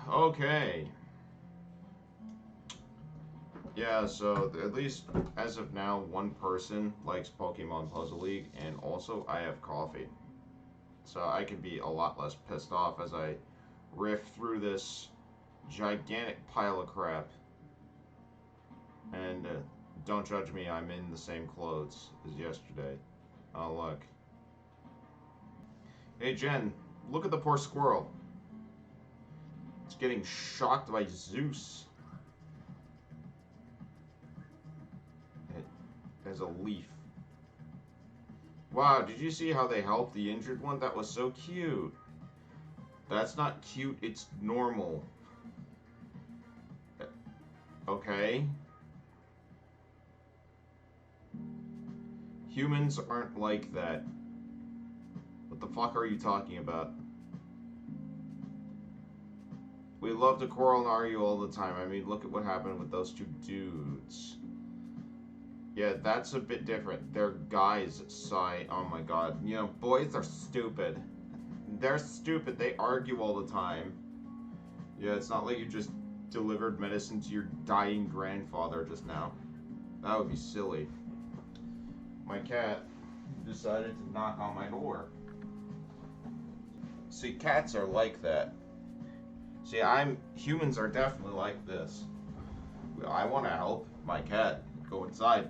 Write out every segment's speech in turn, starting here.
Okay. Yeah, so at least as of now, one person likes Pokemon Puzzle League, and also I have coffee. So I can be a lot less pissed off as I riff through this gigantic pile of crap. And don't judge me, I'm in the same clothes as yesterday. Oh, look. Hey, Jen, look at the poor squirrel. It's getting shocked by Zeus. It has a leaf. Wow, did you see how they helped the injured one? That was so cute. That's not cute, it's normal. Okay? Humans aren't like that. What the fuck are you talking about? We love to quarrel and argue all the time. I mean, look at what happened with those two dudes. Yeah, that's a bit different. They're guys' side. Oh my god. You know, boys are stupid. They're stupid. They argue all the time. Yeah, it's not like you just delivered medicine to your dying grandfather just now. That would be silly. My cat decided to knock on my door. See, cats are like that. See, humans are definitely like this. I want to help my cat go inside.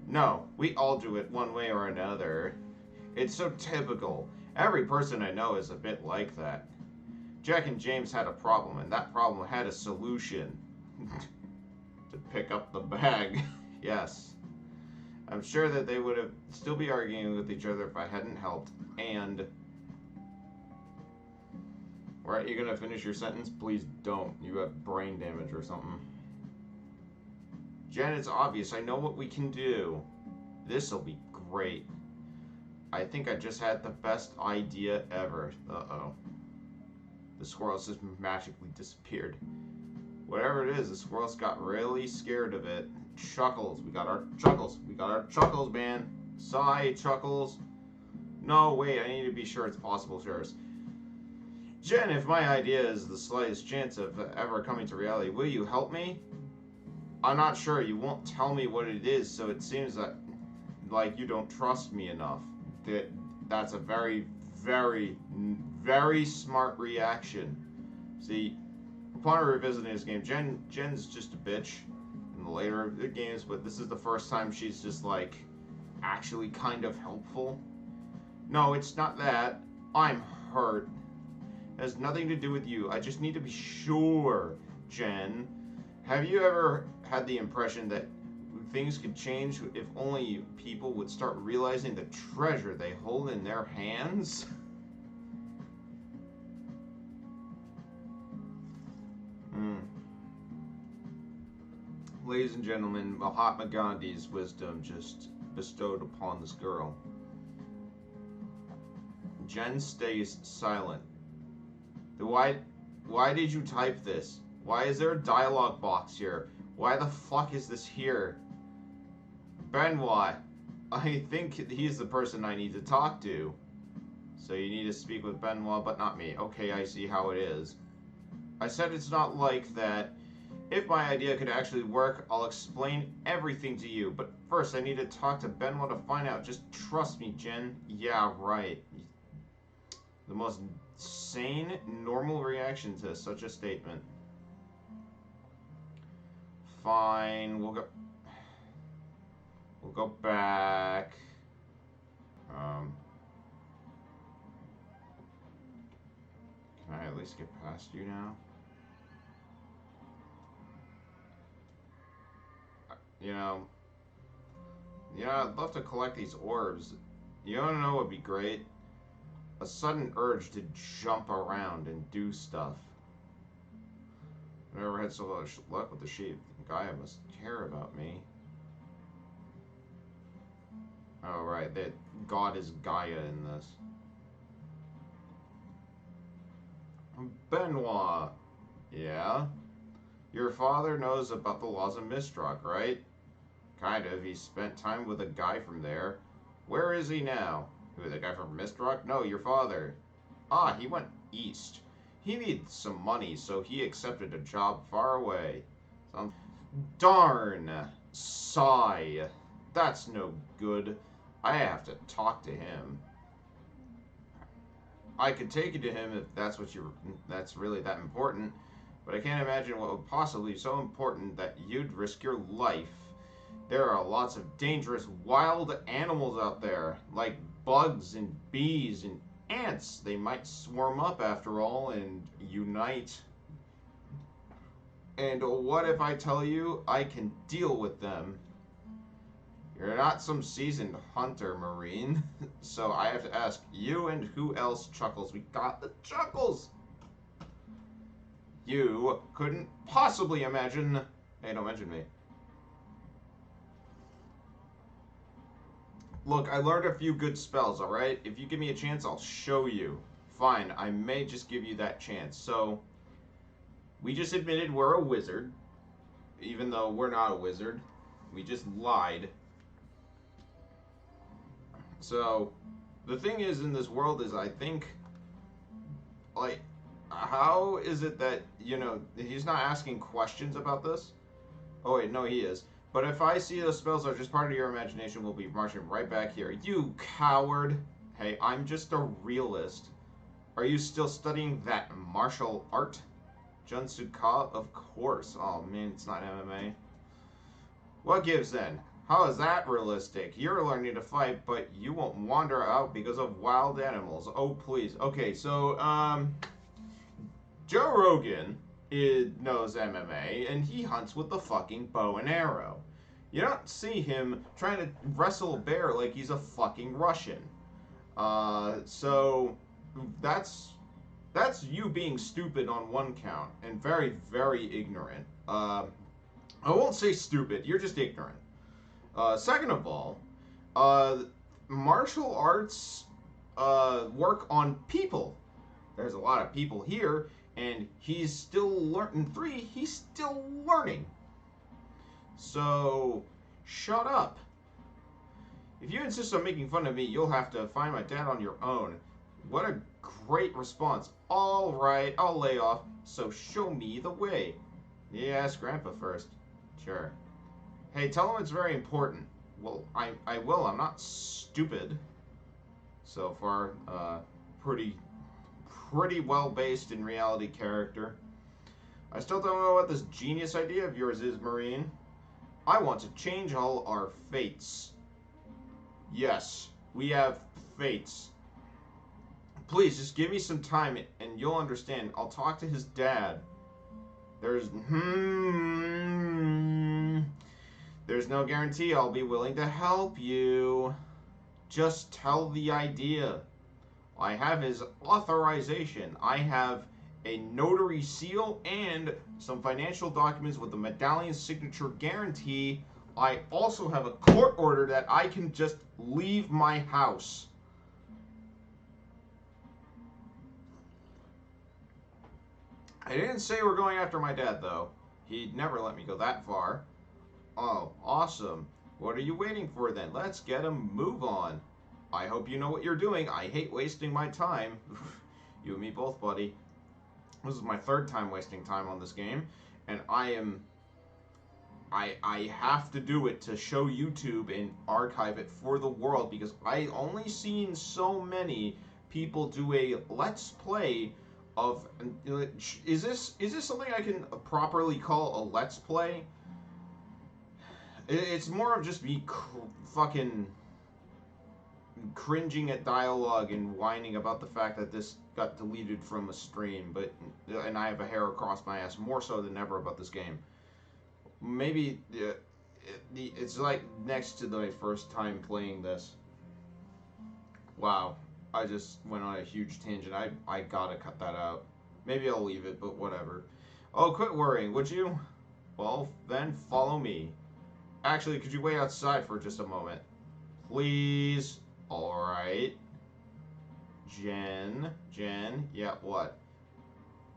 No, we all do it one way or another. It's so typical. Every person I know is a bit like that. Jack and James had a problem, and that problem had a solution. To pick up the bag. Yes. I'm sure that they would have still be arguing with each other if I hadn't helped. And right, you gonna finish your sentence? Please don't. You have brain damage or something. Jen, it's obvious. I know what we can do. This'll be great. I think I just had the best idea ever. Uh-oh. The squirrels just magically disappeared. Whatever it is, the squirrels got really scared of it. Chuckles. We got our Chuckles. We got our Chuckles, man. Sigh, Chuckles. No, wait, I need to be sure it's possible first. Jen, if my idea is the slightest chance of ever coming to reality, will you help me? I'm not sure. You won't tell me what it is, so it seems that like you don't trust me enough. That's a very, very, very smart reaction. See, upon revisiting this game, Jen's just a bitch in the later games, but this is the first time she's just like actually kind of helpful. No, it's not that. I'm hurt. It has nothing to do with you. I just need to be sure, Jen. Have you ever had the impression that things could change if only people would start realizing the treasure they hold in their hands? Ladies and gentlemen, Mahatma Gandhi's wisdom just bestowed upon this girl. Jen stays silent. Why did you type this? Why is there a dialogue box here? Why the fuck is this here? Benoit, I think he's the person I need to talk to. So you need to speak with Benoit, but not me. Okay, I see how it is. I said it's not like that. If my idea could actually work, I'll explain everything to you. But first, I need to talk to Benoit to find out. Just trust me, Jen. Yeah, right. The most sane, normal reaction to such a statement. Fine, we'll go back. Can I at least get past you now? You know, I'd love to collect these orbs. You wanna know what would be great? A sudden urge to jump around and do stuff. I never had so much luck with the sheep. Gaia must care about me. Oh, right, that God is Gaia in this. Benoit. Yeah? Your father knows about the laws of Mistrock, right? Kind of. He spent time with a guy from there. Where is he now? Who, the guy from Mistrock? No, your father. Ah, he went east. He needed some money, so he accepted a job far away. Darn! Sigh. That's no good. I have to talk to him. I could take you to him if that's really that important, but I can't imagine what would possibly be so important that you'd risk your life. There are lots of dangerous wild animals out there, like bugs and bees and ants. They might swarm up after all and unite. And what if I tell you I can deal with them? You're not some seasoned hunter, Marine. So I have to ask you, and who else, Chuckles? We got the Chuckles! You couldn't possibly imagine... Hey, don't mention me. Look, I learned a few good spells, alright? If you give me a chance, I'll show you. Fine, I may just give you that chance. So, we just admitted we're a wizard. Even though we're not a wizard. We just lied. So, the thing is in this world is I think, like, how is it that, you know, he's not asking questions about this? Oh wait, no he is. But if I see those spells are just part of your imagination, we'll be marching right back here. You coward! Hey, I'm just a realist. Are you still studying that martial art? Junsuka? Of course. Oh man, it's not MMA. What gives then? How is that realistic? You're learning to fight, but you won't wander out because of wild animals. Oh, please. Okay, so, Joe Rogan knows MMA, and he hunts with the fucking bow and arrow. You don't see him trying to wrestle a bear like he's a fucking Russian. So that's you being stupid on one count, and very, very ignorant. I won't say stupid, you're just ignorant. Second of all, martial arts work on people. There's a lot of people here, and he's still learning. He's still learning. So, shut up. If you insist on making fun of me, you'll have to find my dad on your own. What a great response. All right, I'll lay off, so show me the way. Yeah, ask Grandpa first. Sure. Hey, tell him it's very important. Well, I will. I'm not stupid. So far, pretty well based in reality character. I still don't know what this genius idea of yours is, Marine. I want to change all our fates. Yes, we have fates. Please, just give me some time and you'll understand. I'll talk to his dad. There's no guarantee I'll be willing to help you. Just tell the idea. I have his authorization. I have a notary seal and some financial documents with the medallion signature guarantee. I also have a court order that I can just leave my house. I didn't say we're going after my dad, though. He'd never let me go that far. Oh, awesome. What are you waiting for, then? Let's get a move on. I hope you know what you're doing. I hate wasting my time. You and me both, buddy. This is my third time wasting time on this game, and I have to do it to show YouTube and archive it for the world, because I only seen so many people do a Let's Play of... Is this something I can properly call a Let's Play? It's more of just me fucking cringing at dialogue and whining about the fact that this got deleted from a stream, and I have a hair across my ass more so than ever about this game. Maybe it's like next to my first time playing this. Wow, I just went on a huge tangent. I gotta cut that out. Maybe I'll leave it, but whatever. Oh, quit worrying, would you? Well, then follow me. Actually, could you wait outside for just a moment? Please. Alright. Jen, yeah, what?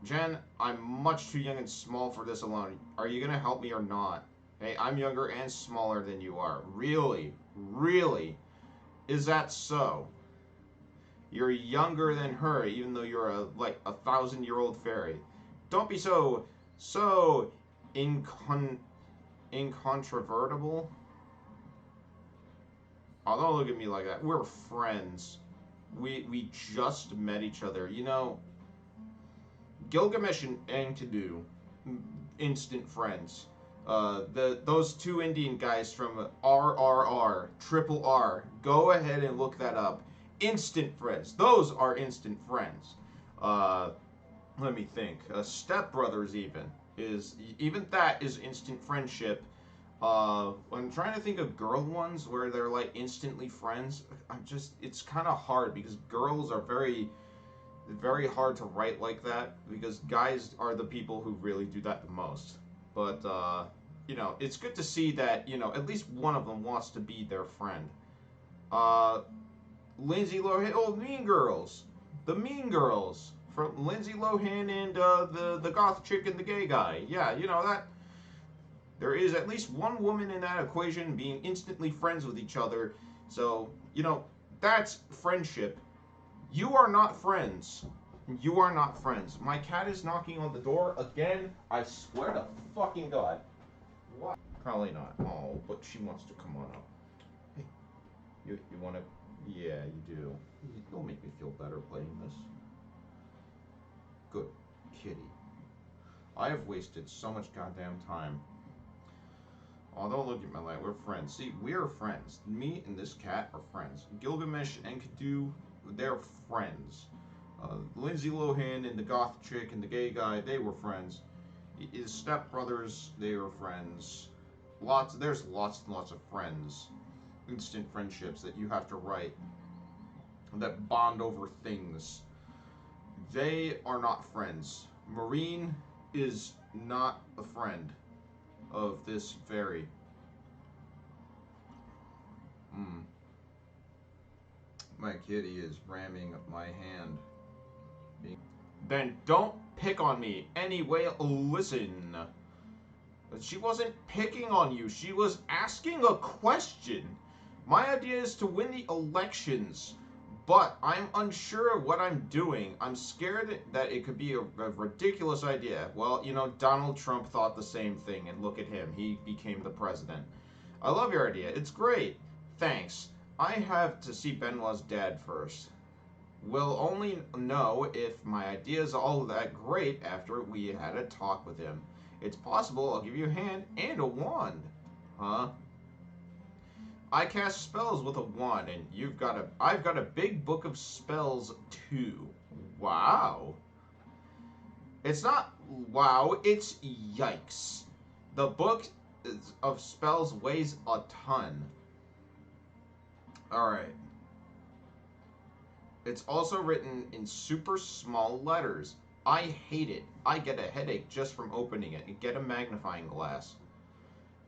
Jen, I'm much too young and small for this alone. Are you gonna help me or not? Hey, I'm younger and smaller than you are. Really? Really? Is that so? You're younger than her, even though you're like a 1,000-year-old fairy. Don't be so incon incontrovertible. Oh, don't look at me like that. We're friends. We just met each other. You know, Gilgamesh and Enkidu, instant friends. Those two Indian guys from RRR, Triple R. Go ahead and look that up. Instant friends. Those are instant friends. Uh, Let me think. Step Brothers even that is instant friendship. I'm trying to think of girl ones where they're like instantly friends. It's kind of hard because girls are very hard to write like that because guys are the people who really do that the most. But you know, it's good to see that at least one of them wants to be their friend. Uh, Lindsay Lohan, oh, Mean Girls, the Mean Girls from Lindsay Lohan and the goth chick and the gay guy. Yeah, that there is at least one woman in that equation being instantly friends with each other. So that's friendship. You are not friends. You are not friends. My cat is knocking on the door again. I swear to fucking God. What? Probably not. Oh, but she wants to come on up. Hey, you want to? Yeah, you do. You'll make me feel better playing this. Good kitty. I have wasted so much goddamn time. Oh, don't look at my light. We're friends. See, we're friends. Me and this cat are friends. Gilgamesh and Enkidu, they're friends. Lindsay Lohan and the goth chick and the gay guy, they were friends. His stepbrothers, they were friends. There's lots and lots of friends. Instant friendships that you have to write. That bond over things. They are not friends. Marine is not a friend of this fairy. My kitty is ramming my hand. Then don't pick on me. Anyway, listen. She wasn't picking on you. She was asking a question. My idea is to win the elections, but I'm unsure of what I'm doing. I'm scared that it could be a ridiculous idea. Well, Donald Trump thought the same thing, and look at him. He became the president. I love your idea. It's great. Thanks. I have to see Benoit's dad first. We'll only know if my idea is all that great after we had a talk with him. It's possible I'll give you a hand and a wand. Huh? I cast spells with a wand, and I've got a big book of spells too. Wow. It's not wow, it's yikes. The book of spells weighs a ton. Alright. It's also written in super small letters. I hate it. I get a headache just from opening it. And get a magnifying glass.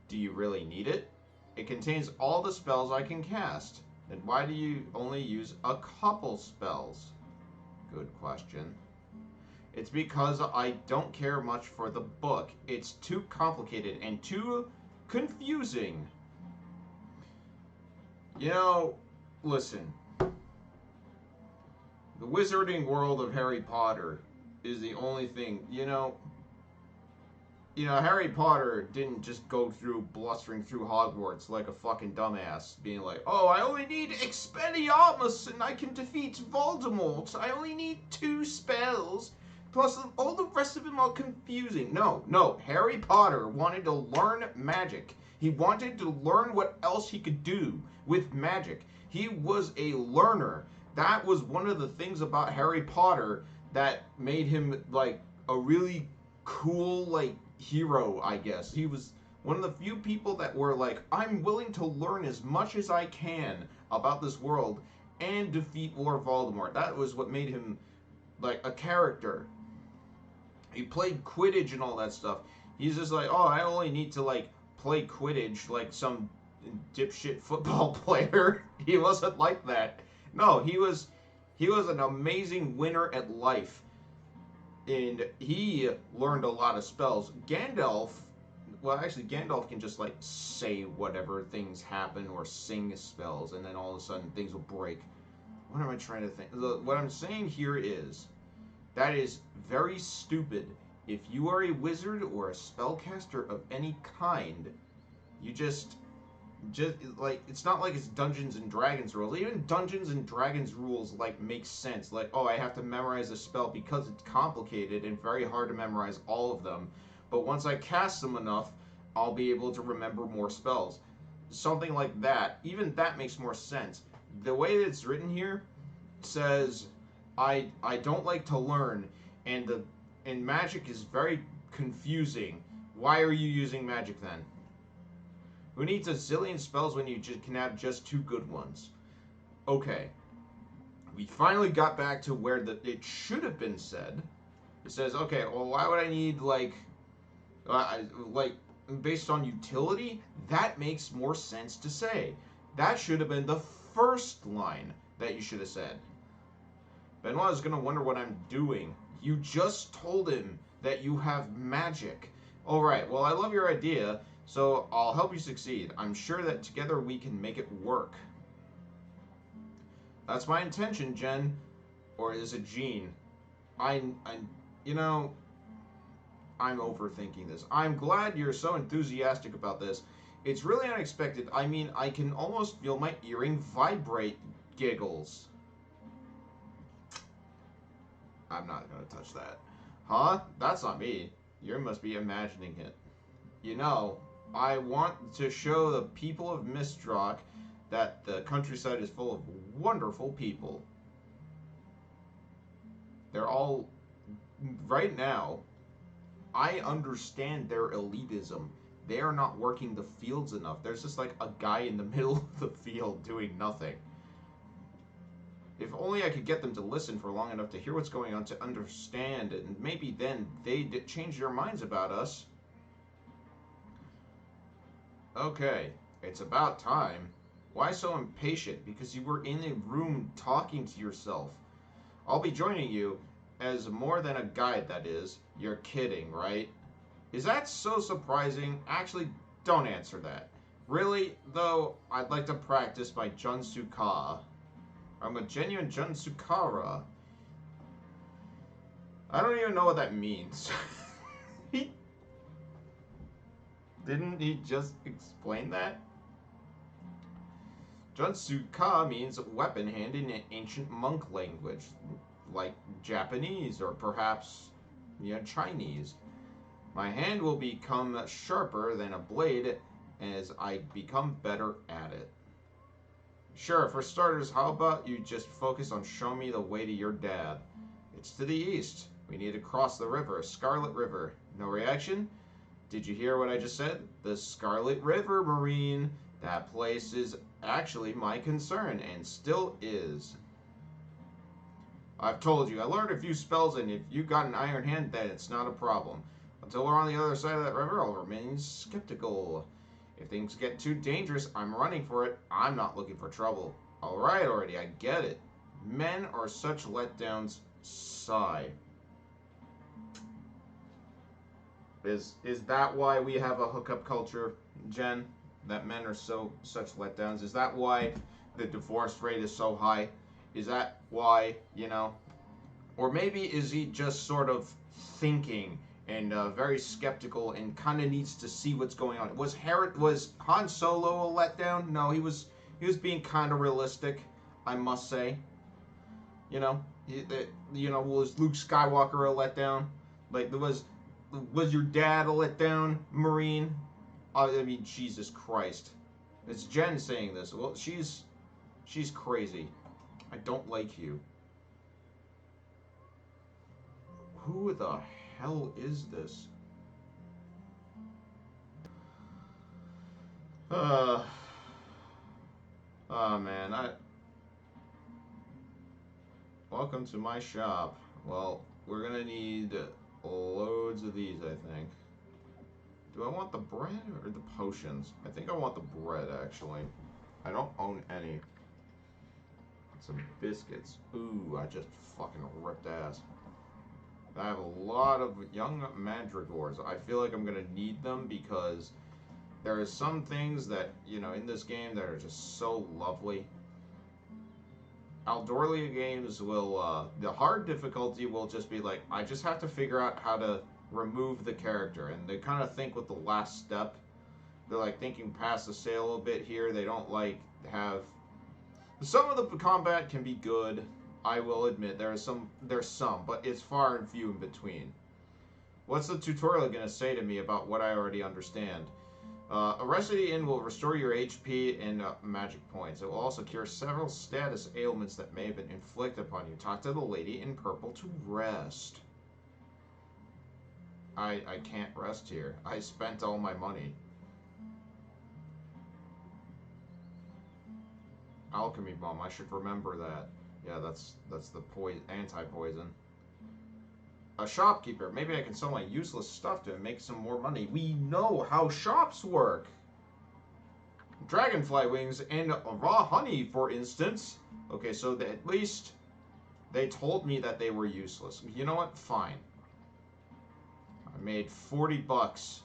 Do you really need it? It contains all the spells I can cast. Then why do you only use a couple spells? Good question. It's because I don't care much for the book. It's too complicated and too confusing. Listen. The wizarding world of Harry Potter is the only thing, Harry Potter didn't just go through blustering through Hogwarts like a fucking dumbass, being like, oh, I only need Expelliarmus and I can defeat Voldemort. I only need 2 spells. Plus, all the rest of them are confusing. No. Harry Potter wanted to learn magic. He wanted to learn what else he could do with magic. He was a learner. That was one of the things about Harry Potter that made him, like, a really cool, like, hero, I guess. He was one of the few people that were like, I'm willing to learn as much as I can about this world and defeat Lord Voldemort. That was what made him, like, a character. He played Quidditch and all that stuff. He's just like, oh, I only need to, like, play Quidditch like some dipshit football player. He wasn't like that. No, he was an amazing winner at life. And he learned a lot of spells. Gandalf can just, like, say whatever things happen or sing spells, and then all of a sudden things will break. What am I trying to think? What I'm saying here is that is very stupid. If you are a wizard or a spellcaster of any kind, you just like it's not like it's Dungeons and Dragons rules. Even Dungeons and Dragons rules like make sense. Like, oh, I have to memorize a spell because it's complicated and very hard to memorize all of them. But once I cast them enough, I'll be able to remember more spells. Something like that. Even that makes more sense. The way that it's written here says I don't like to learn, and magic is very confusing. Why are you using magic then? Who needs a zillion spells when you can have just 2 good ones? Okay, we finally got back to where it should have been said. It says, okay, well, why would I need like based on utility? That makes more sense to say. That should have been the first line that you should have said. Benoit is gonna wonder what I'm doing. You just told him that you have magic. Alright, well, I love your idea, so I'll help you succeed. I'm sure that together we can make it work. That's my intention, Jen. Or is it Jean? You know, I'm overthinking this. I'm glad you're so enthusiastic about this. It's really unexpected. I mean, I can almost feel my earring vibrate. Giggles. I'm not gonna touch that. Huh? That's not me. You must be imagining it. You know, I want to show the people of Mistrock that the countryside is full of wonderful people. They're all... Right now, I understand their elitism. They are not working the fields enough. There's just like a guy in the middle of the field doing nothing. If only I could get them to listen for long enough to hear what's going on, to understand, and maybe then they'd change their minds about us. Okay, it's about time. Why so impatient? Because you were in a room talking to yourself. I'll be joining you as more than a guide, that is. You're kidding, right? Is that so surprising? Actually, don't answer that. Really, though, I'd like to practice my Junsuka. I'm a genuine Junsukara. I don't even know what that means. Didn't he just explain that? Junsuka means weapon hand in ancient monk language, like Japanese or perhaps, Chinese. My hand will become sharper than a blade as I become better at it. Sure, for starters, how about you just focus on showing me the way to your dad? It's to the east. We need to cross the river, Scarlet River. No reaction? Did you hear what I just said? The Scarlet River, Marine. That place is actually my concern, and still is. I've told you, I learned a few spells, and if you got an iron hand, then it's not a problem. Until we're on the other side of that river, I'll remain skeptical. If things get too dangerous, I'm running for it. I'm not looking for trouble. Alright already, I get it. Men are such letdowns. Sigh. Is that why we have a hookup culture, Jen? That men are such letdowns? Is that why the divorce rate is so high? Is that why, Or maybe is he just sort of thinking and very skeptical and kind of needs to see what's going on? Was Han Solo a letdown? No, he was being kind of realistic, I must say. Was Luke Skywalker a letdown? Like, was your dad a letdown, Marine? I mean, Jesus Christ. It's Jen saying this. Well, she's crazy. I don't like you. Who the hell is this? Oh man, welcome to my shop. Well, we're gonna need loads of these, I think. Do I want the bread or the potions? I think I want the bread, actually. I don't own any. Some biscuits. Ooh, I just fucking ripped ass. I have a lot of young mandragores. I feel like I'm gonna need them because there are some things that, in this game that are just so lovely. Aldorlia games will, the hard difficulty will just be like, I just have to figure out how to remove the character. And they kind of think with the last step. They're like thinking past the sail a bit here. They don't like have. Some of the combat can be good. I will admit there's some, but it's far and few in between. What's the tutorial going to say to me about what I already understand? A recipe in will restore your HP and magic points. It will also cure several status ailments that may have been inflicted upon you. Talk to the lady in purple to rest. I can't rest here. I spent all my money. Alchemy bomb. I should remember that. Yeah, that's the anti-poison. A shopkeeper. Maybe I can sell my useless stuff to make some more money. We know how shops work. Dragonfly wings and raw honey, for instance. Okay, so at least they told me that they were useless. You know what? Fine. I made 40 bucks.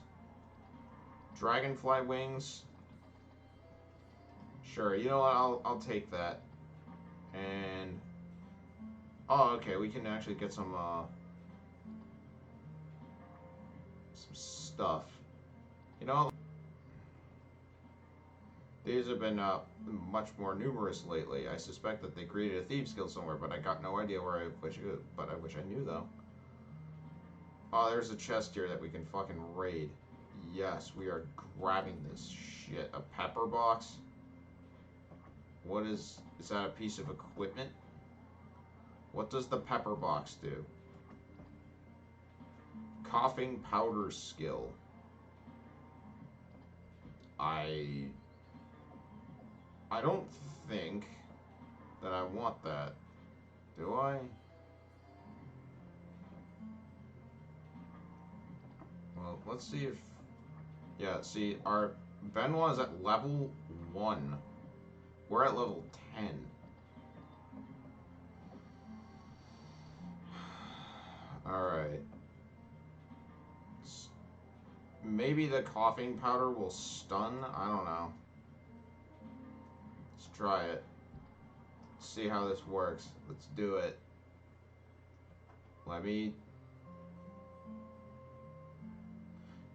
Dragonfly wings. Sure, you know what? I'll take that. And oh, okay, we can actually get some stuff. You know, these have been much more numerous lately. I suspect that they created a Thieves Guild somewhere, but I got no idea where I wish I knew though. Oh, there's a chest here that we can fucking raid. Yes, we are grabbing this shit. A pepper box. What is that a piece of equipment? What does the pepper box do? Coughing powder skill. I don't think that I want that. Do I? Well, let's see if... Yeah, see, our Benoit is at level 1. We're at level 10. Alright. Maybe the coughing powder will stun? I don't know. Let's try it. See how this works. Let's do it. Let me...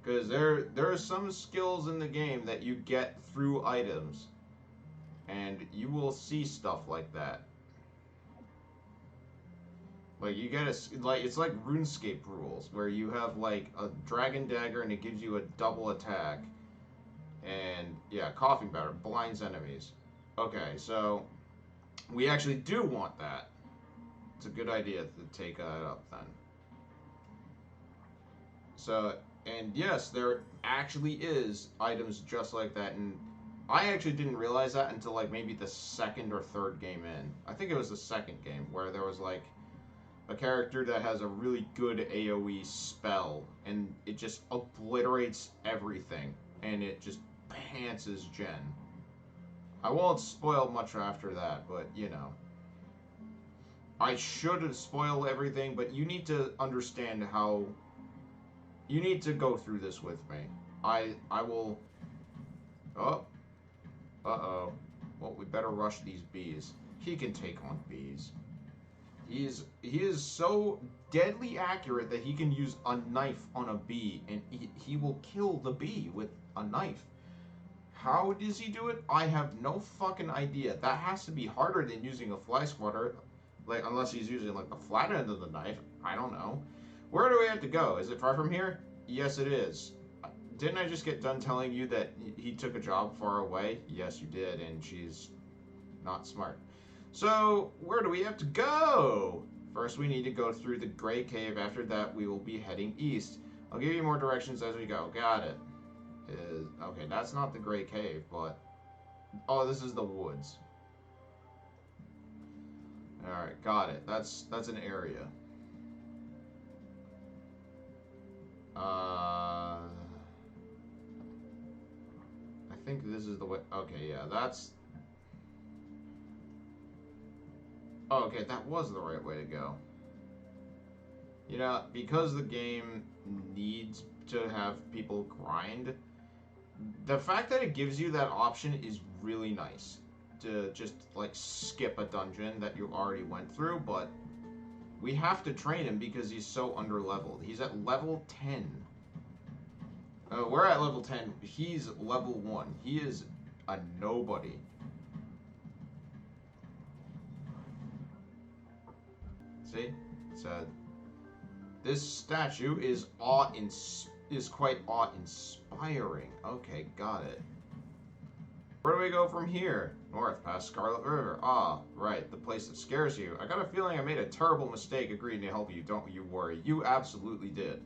Because there are some skills in the game that you get through items. And you will see stuff like that. Like, you get it's like RuneScape rules, where you have, like, a dragon dagger and it gives you a double attack. And, yeah, coughing powder blinds enemies. Okay, so, we actually do want that. It's a good idea to take that up, then. So, and yes, there actually is items just like that, and I actually didn't realize that until, like, maybe the second or third game in. I think it was the second game, where there was, like, a character that has a really good AoE spell, and it just obliterates everything, and it just pantses Jen. I won't spoil much after that, but, you know. I should have spoiled everything, but you need to understand how... You need to go through this with me. I will... Oh. Uh-oh. Well, we better rush these bees. He can take on bees. He is so deadly accurate that he can use a knife on a bee, and he will kill the bee with a knife. How does he do it? I have no fucking idea. That has to be harder than using a fly swatter, like, unless he's using, like, the flat end of the knife. I don't know. Where do we have to go? Is it far from here? Yes, it is. Didn't I just get done telling you that he took a job far away? Yes, you did, and she's not smart. So, where do we have to go? First, we need to go through the Gray Cave. After that, we will be heading east. I'll give you more directions as we go. Got it. Okay, that's not the Gray Cave, but... Oh, this is the woods. Alright, got it. That's an area. I think this is the way... Okay, yeah, that's... Oh, okay, that was the right way to go. You know, because the game needs to have people grind, the fact that it gives you that option is really nice. to just, like, skip a dungeon that you already went through, but we have to train him because he's so under-leveled. He's at level 10. We're at level 10. He's level 1. He is a nobody. See? So, this statue is quite awe-inspiring. Okay, got it. Where do we go from here? North, past Scarlet River. Ah, right, the place that scares you. I got a feeling I made a terrible mistake agreeing to help you. Don't you worry. You absolutely did.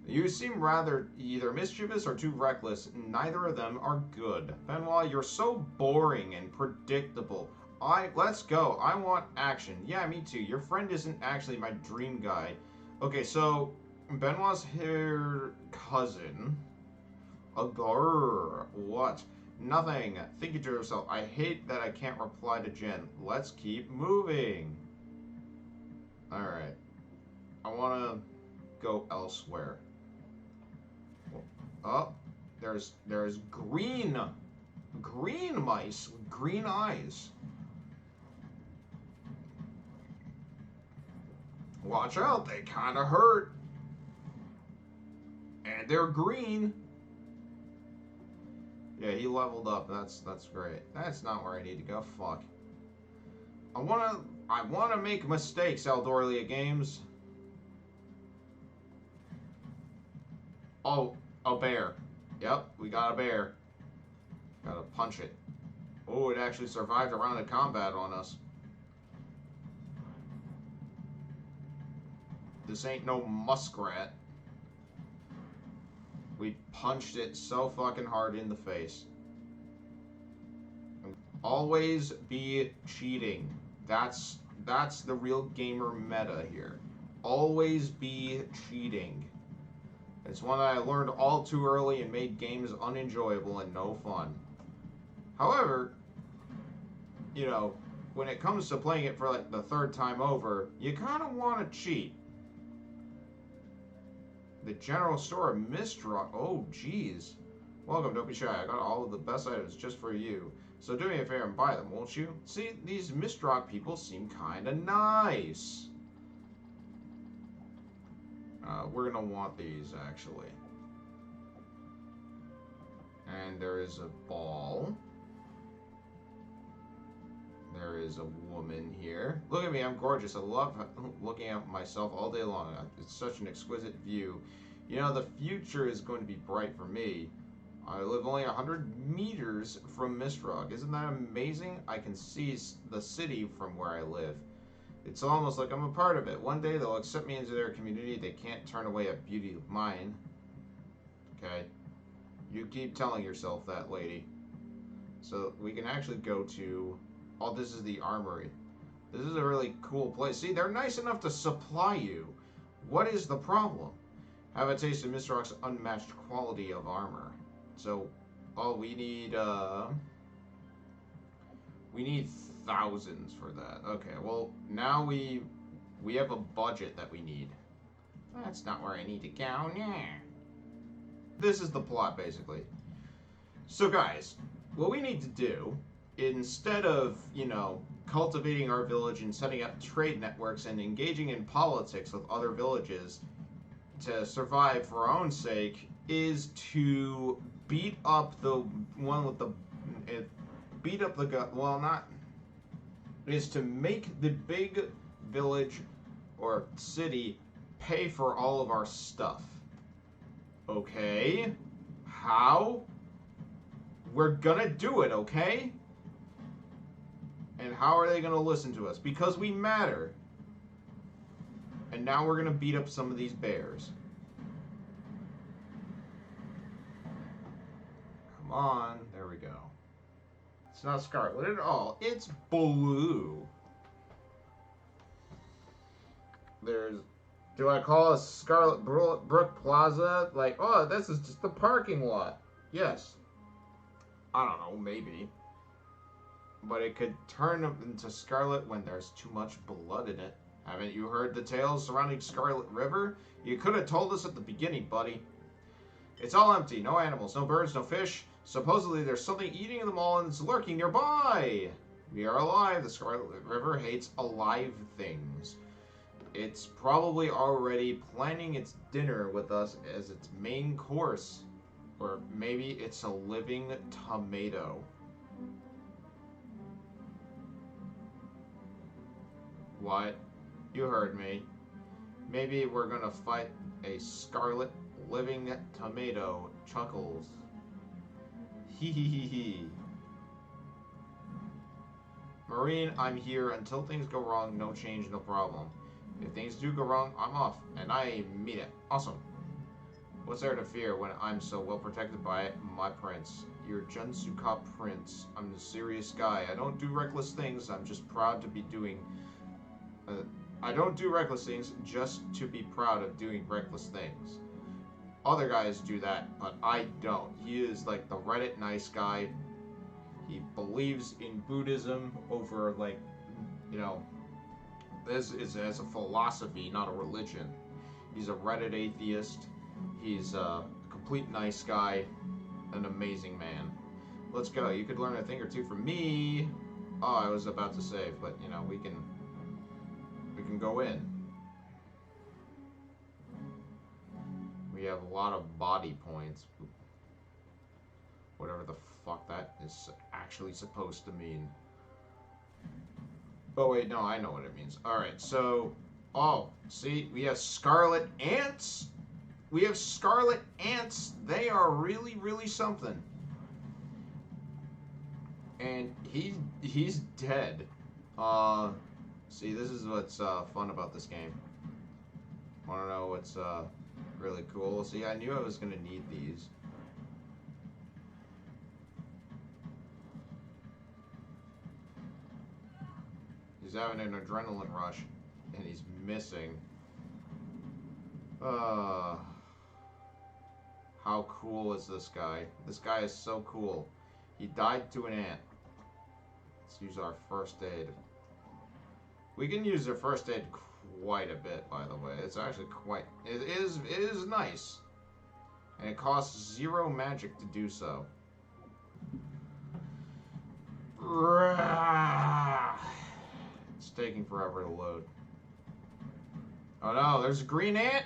You seem rather either mischievous or too reckless. Neither of them are good. Benoit, you're so boring and predictable. Let's go. I want action. Yeah, me too. Your friend isn't actually my dream guy. Okay, so Benoit's her cousin. Agar. What? Nothing. Thinking to herself, I hate that I can't reply to Jen. Let's keep moving. Alright. I want to go elsewhere. Oh, there's green mice with green eyes. Watch out, they kind of hurt. And they're green. Yeah, he leveled up. That's great. That's not where I need to go. Fuck. I wanna make mistakes, Eldoria Games. Oh, a bear. Yep, we got a bear. Gotta punch it. Oh, it actually survived a round of combat on us. This ain't no muskrat. We punched it so fucking hard in the face. Always be cheating. That's the real gamer meta here. Always be cheating. It's one that I learned all too early and made games unenjoyable and no fun. However, you know, when it comes to playing it for like the third time over, you kind of want to cheat. The general store of Mistrock. Oh, jeez. Welcome, don't be shy. I got all of the best items just for you. So do me a favor and buy them, won't you? See, these Mistrock people seem kind of nice. We're going to want these, actually. And there is a ball. There is a woman here. Look at me, I'm gorgeous. I love looking at myself all day long. It's such an exquisite view. You know, the future is going to be bright for me. I live only 100 meters from Mistrock. Isn't that amazing? I can see the city from where I live. It's almost like I'm a part of it. One day they'll accept me into their community. They can't turn away a beauty of mine. Okay? You keep telling yourself that, lady. So we can actually go to... Oh, this is the armory. This is a really cool place. See, they're nice enough to supply you. What is the problem? Have a taste of Mistrock's unmatched quality of armor. So, oh, we need thousands for that. Okay, well, now we have a budget that we need. That's not where I need to go. Yeah. This is the plot, basically. So, guys, what we need to do, instead of, you know, cultivating our village and setting up trade networks and engaging in politics with other villages to survive for our own sake, is to beat up the one with the... is to make the big village or city pay for all of our stuff. Okay? How? We're gonna do it, okay? And how are they gonna listen to us? Because we matter. And now we're gonna beat up some of these bears. Come on, there we go. It's not scarlet at all. It's blue. There's... Do I call it Scarlet Brook Plaza? Like, oh, this is just the parking lot. Yes. I don't know, maybe. But it could turn into scarlet when there's too much blood in it. Haven't you heard the tales surrounding Scarlet River? You could have told us at the beginning, buddy. It's all empty. No animals, no birds, no fish. Supposedly there's something eating them all and it's lurking nearby. We are alive. The Scarlet River hates alive things. It's probably already planning its dinner with us as its main course. Or maybe it's a living tomato. What? You heard me. Maybe we're gonna fight a scarlet living tomato. Chuckles. Hee hee hee hee. Marine, I'm here. Until things go wrong, no change, no problem. If things do go wrong, I'm off, and I mean it. Awesome. What's there to fear when I'm so well protected by my prince? You're Junsuka Prince. I'm a serious guy. I don't do reckless things. I'm just proud to be doing... I don't do reckless things just to be proud of doing reckless things. Other guys do that, but I don't. He is like the Reddit nice guy. He believes in Buddhism over, like, you know, this is as a philosophy, not a religion. He's a Reddit atheist. He's a complete nice guy, an amazing man. Let's go. You could learn a thing or two from me. Oh, I was about to save, but, you know, we can go in. We have a lot of body points. Whatever the fuck that is actually supposed to mean. Oh wait, no, I know what it means. Alright, so... Oh, see, we have scarlet ants. We have scarlet ants. They are really, really something. And he's dead. See, this is what's fun about this game. Wanna know what's really cool? See, I knew I was gonna need these. He's having an adrenaline rush, and he's missing. How cool is this guy? This guy is so cool. He died to an ant. Let's use our first aid. We can use our first aid quite a bit, by the way. It's actually quite... It is nice. And it costs 0 magic to do so. It's taking forever to load. Oh no, there's a green ant!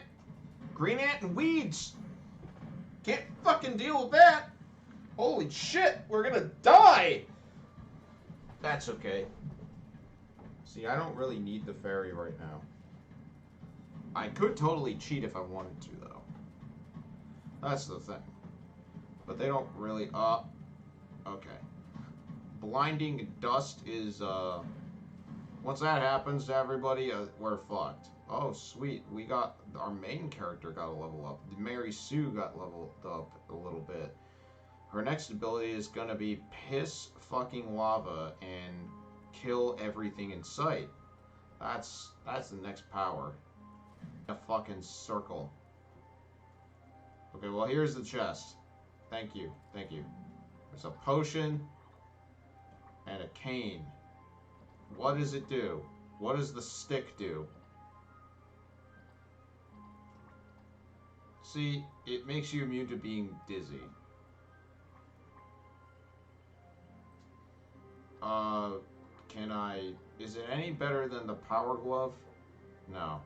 Green ant and weeds! Can't fucking deal with that! Holy shit, we're gonna die! That's okay. See, I don't really need the fairy right now. I could totally cheat if I wanted to, though. That's the thing. But they don't really... okay. Blinding dust is, once that happens to everybody, we're fucked. Oh, sweet. We got... Our main character got a level up. Mary Sue got leveled up a little bit. Her next ability is gonna be piss fucking lava and kill everything in sight. That's the next power. A fucking circle. Okay, well, here's the chest. Thank you. Thank you. There's a potion and a cane. What does it do? What does the stick do? See, it makes you immune to being dizzy. Can I... Is it any better than the Power Glove? No.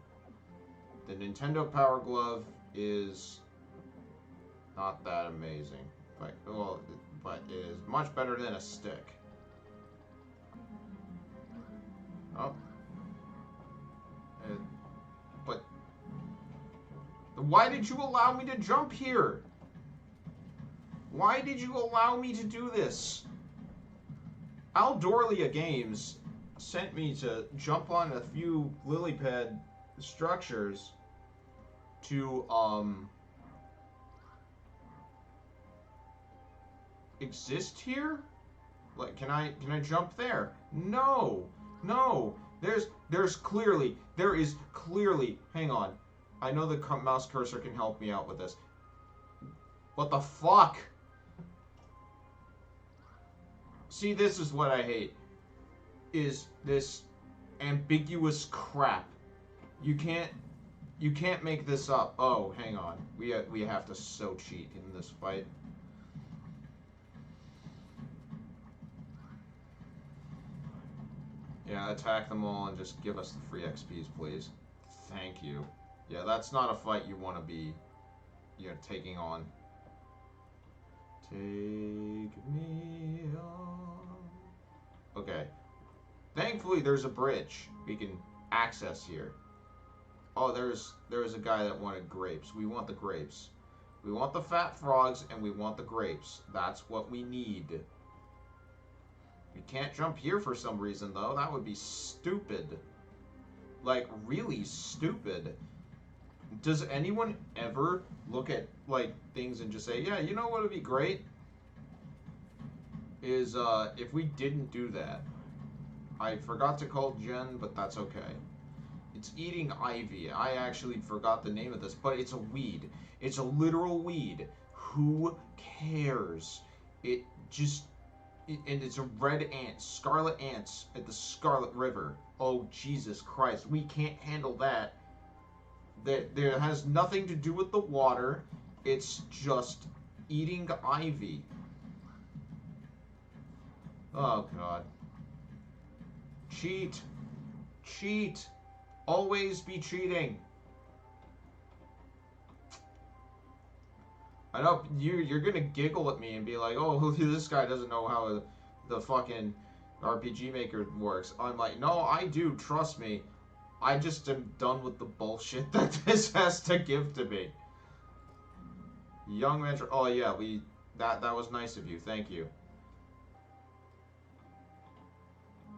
The Nintendo Power Glove is not that amazing. But, well, but it is much better than a stick. Oh. But... Why did you allow me to jump here? Why did you allow me to do this? Aldorlia Games sent me to jump on a few lily pad structures to exist here? Like, can I jump there? No, no. There is clearly, hang on. I know the mouse cursor can help me out with this. What the fuck? See, this is what I hate. Is this ambiguous crap. You can't make this up. Oh, hang on. We have to so cheat in this fight. Yeah, attack them all and just give us the free XPs, please. Thank you. Yeah, that's not a fight you want to be, taking on. Take me on. Okay. Thankfully, there's a bridge we can access here. Oh, there's a guy that wanted grapes. We want the grapes. We want the fat frogs, and we want the grapes. That's what we need. We can't jump here for some reason, though. That would be stupid. Like, really stupid. Does anyone ever look at, like, things and just say, yeah, you know what would be great? Is, if we didn't do that. I forgot to call Jen, but that's okay. It's eating ivy. I actually forgot the name of this, but it's a weed. It's a literal weed. Who cares? It just... and it's a red ant, scarlet ants at the Scarlet River. Oh, Jesus Christ. We can't handle that. There has nothing to do with the water. It's just eating ivy. Oh, God. Cheat. Cheat. Always be cheating. I know you're gonna giggle at me and be like, oh, this guy doesn't know how the fucking RPG Maker works. I'm like, no, I do, trust me. I just am done with the bullshit that this has to give to me. Young Venture, oh yeah, that was nice of you, thank you.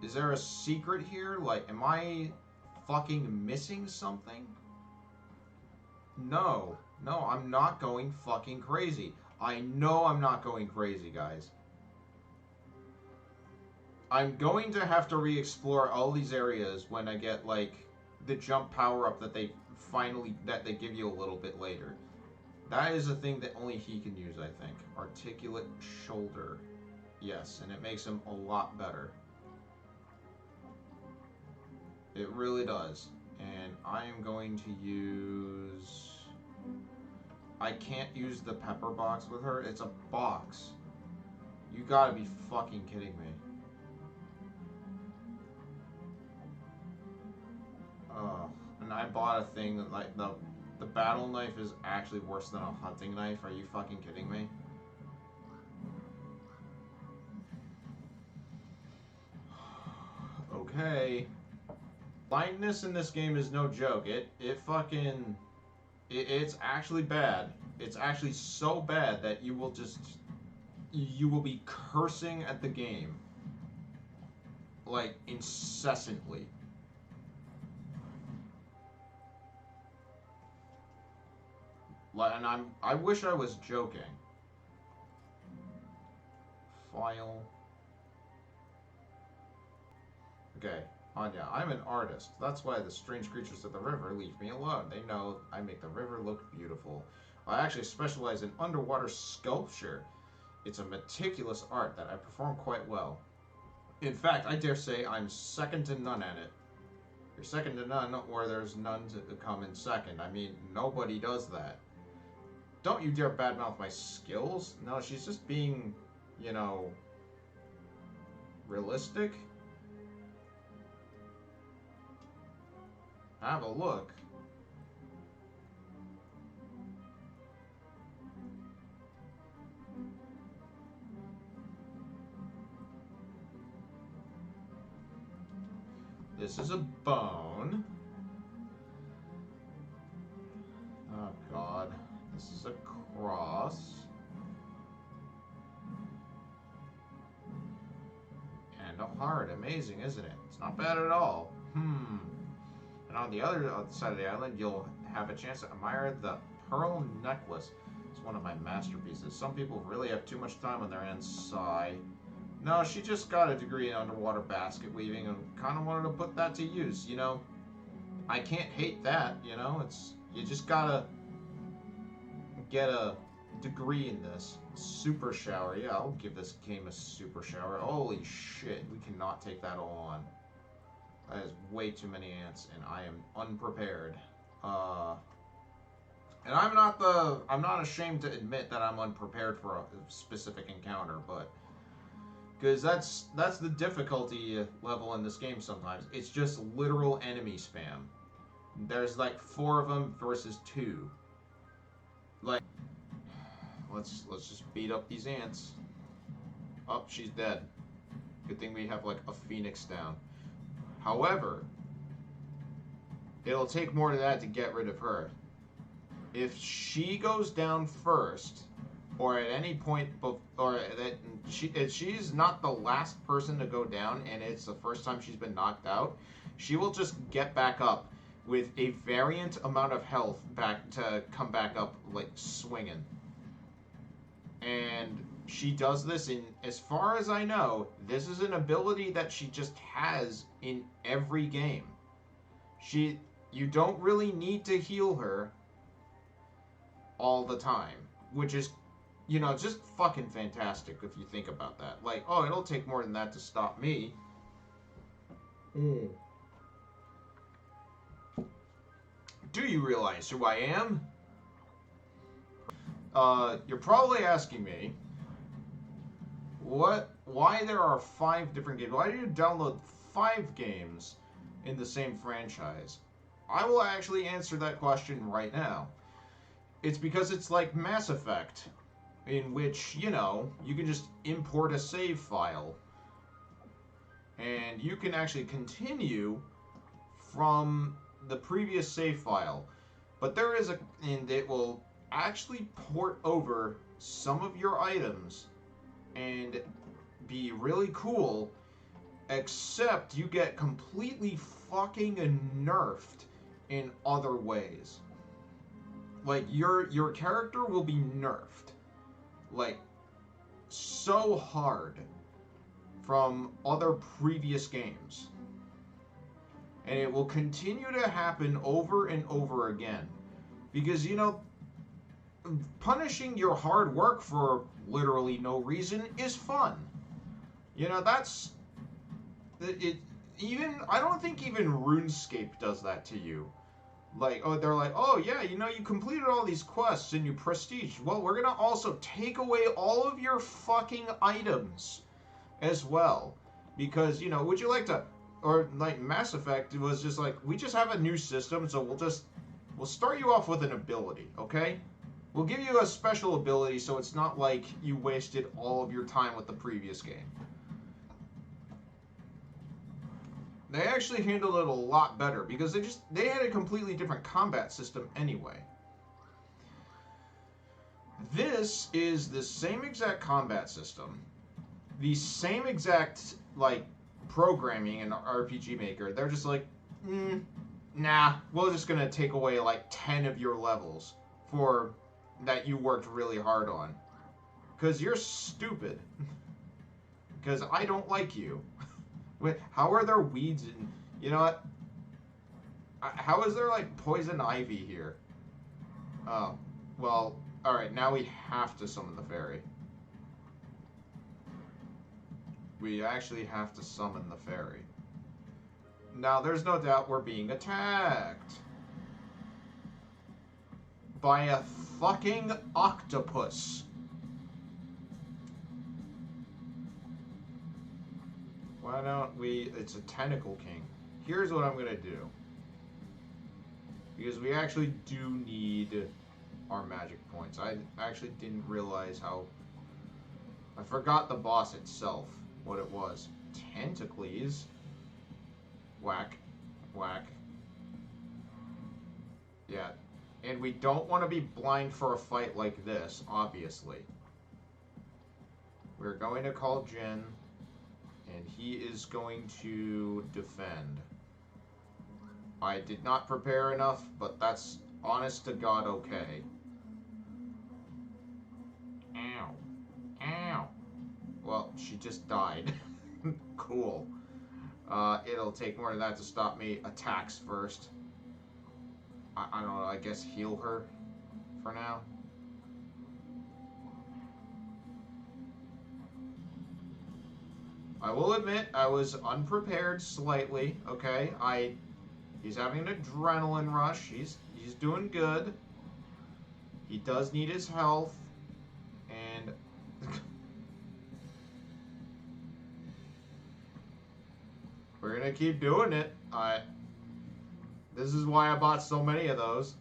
Is there a secret here? Like, am I fucking missing something? No, I'm not going fucking crazy. I know I'm not going crazy, guys. I'm going to have to re-explore all these areas when I get, like, the jump power-up that they give you a little bit later. That is a thing that only he can use, I think. Articulate shoulder. Yes, and it makes him a lot better. It really does. And I am going to use... I can't use the pepper box with her. It's a box. You gotta be fucking kidding me. And I bought a thing that, like, the battle knife is actually worse than a hunting knife. Are you fucking kidding me? Okay. Blindness in this game is no joke. It's actually bad. It's actually so bad that you will be cursing at the game. Like, incessantly. Like, and I wish I was joking. File. Okay. Anya, I'm an artist. That's why the strange creatures of the river leave me alone. They know I make the river look beautiful. I actually specialize in underwater sculpture. It's a meticulous art that I perform quite well. In fact, I dare say I'm second to none at it. You're second to none, or there's none to come in second. I mean, nobody does that. Don't you dare badmouth my skills. No, she's just being, realistic. Have a look. This is a bone. Oh, God. This is a cross. And a heart. Amazing, isn't it? It's not bad at all. And on the other side of the island, you'll have a chance to admire the pearl necklace. It's one of my masterpieces. Some people really have too much time on their hands. Sigh. No, she just got a degree in underwater basket weaving and kind of wanted to put that to use, I can't hate that, you just gotta get a degree in this. Super shower. Yeah, I'll give this game a super shower. Holy shit, we cannot take that all on. That is way too many ants, and I am unprepared. And I'm not ashamed to admit that I'm unprepared for a specific encounter, but Because that's the difficulty level in this game sometimes. It's just literal enemy spam. There's like 4 of them versus 2. Like, let's just beat up these ants. Oh, she's dead. Good thing we have like a phoenix down. However, it'll take more than that to get rid of her. If she goes down first, or at any point, or that if she's not the last person to go down, and it's the first time she's been knocked out, she will just get back up with a variant amount of health back to come back up like swinging. And she does this in, as far as I know, this is an ability that she just has in every game. You don't really need to heal her all the time, which is, just fucking fantastic if you think about that. Like, oh, it'll take more than that to stop me. Do you realize who I am? You're probably asking me, why there are 5 different games? Why do you download 5 games in the same franchise? I will actually answer that question right now. It's because it's like Mass Effect, in which, you can just import a save file. And you can actually continue from the previous save file. But there is and it will actually port over some of your items and be really cool, except you get completely fucking nerfed in other ways. Like, your character will be nerfed, like, so hard from other previous games. And it will continue to happen over and over again. Because, punishing your hard work for literally no reason is fun. That's... I don't think even RuneScape does that to you. Like, they're like, oh yeah, you completed all these quests and you prestige. Well, we're gonna also take away all of your fucking items as well. Because, would you like to... Or, like, Mass Effect was just like, we just have a new system, so we'll start you off with an ability, okay? We'll give you a special ability so it's not like you wasted all of your time with the previous game. They actually handled it a lot better because they had a completely different combat system anyway. This is the same exact combat system, the same exact, like, programming in RPG Maker. They're just like, nah, we're just gonna take away like 10 of your levels for that you worked really hard on. Because you're stupid. Because I don't like you. Wait, how are there weeds in... You know what? How is there, like, poison ivy here? Oh, well, alright, now we have to summon the fairy. We actually have to summon the fairy. Now, there's no doubt we're being attacked. By a fucking octopus. Why don't we... It's a tentacle king. Here's what I'm gonna do. Because we actually do need our magic points. I actually didn't realize how... I forgot the boss itself. What it was. Tentacles. Whack. Whack. Yeah. And we don't want to be blind for a fight like this, obviously. We're going to call Jin, and he is going to defend. I did not prepare enough, but that's honest to God okay. Ow. Ow. Well, she just died. Cool. It'll take more than that to stop me. Attacks first. I don't know, I guess heal her for now. I will admit, I was unprepared slightly, okay? He's having an adrenaline rush. He's doing good. He does need his health. And we're gonna keep doing it. This is why I bought so many of those.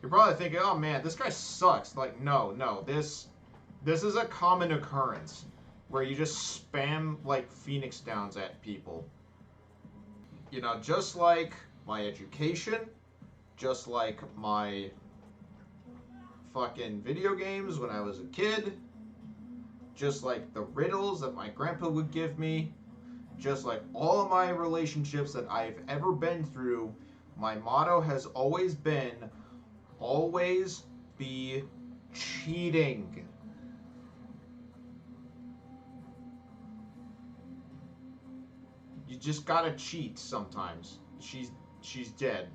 You're probably thinking, oh man, this guy sucks. Like, no, this is a common occurrence where you just spam like Phoenix Downs at people. You know, just like my education, just like my fucking video games when I was a kid, just like the riddles that my grandpa would give me, just like all of my relationships that I've ever been through, my motto has always been, always be cheating. You just gotta cheat sometimes. She's dead.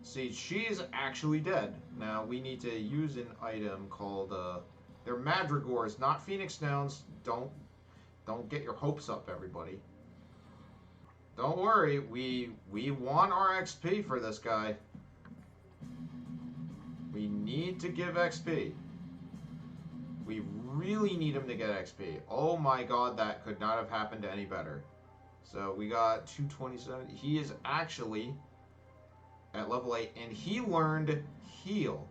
See, she's actually dead. Now, we need to use an item called, they're Madrigors, not Phoenix Downs. Don't get your hopes up, everybody. Don't worry, we want our XP for this guy. We need to give XP. We really need him to get XP. Oh my god, that could not have happened any better. So, we got 227. He is actually at level 8, and he learned Heal.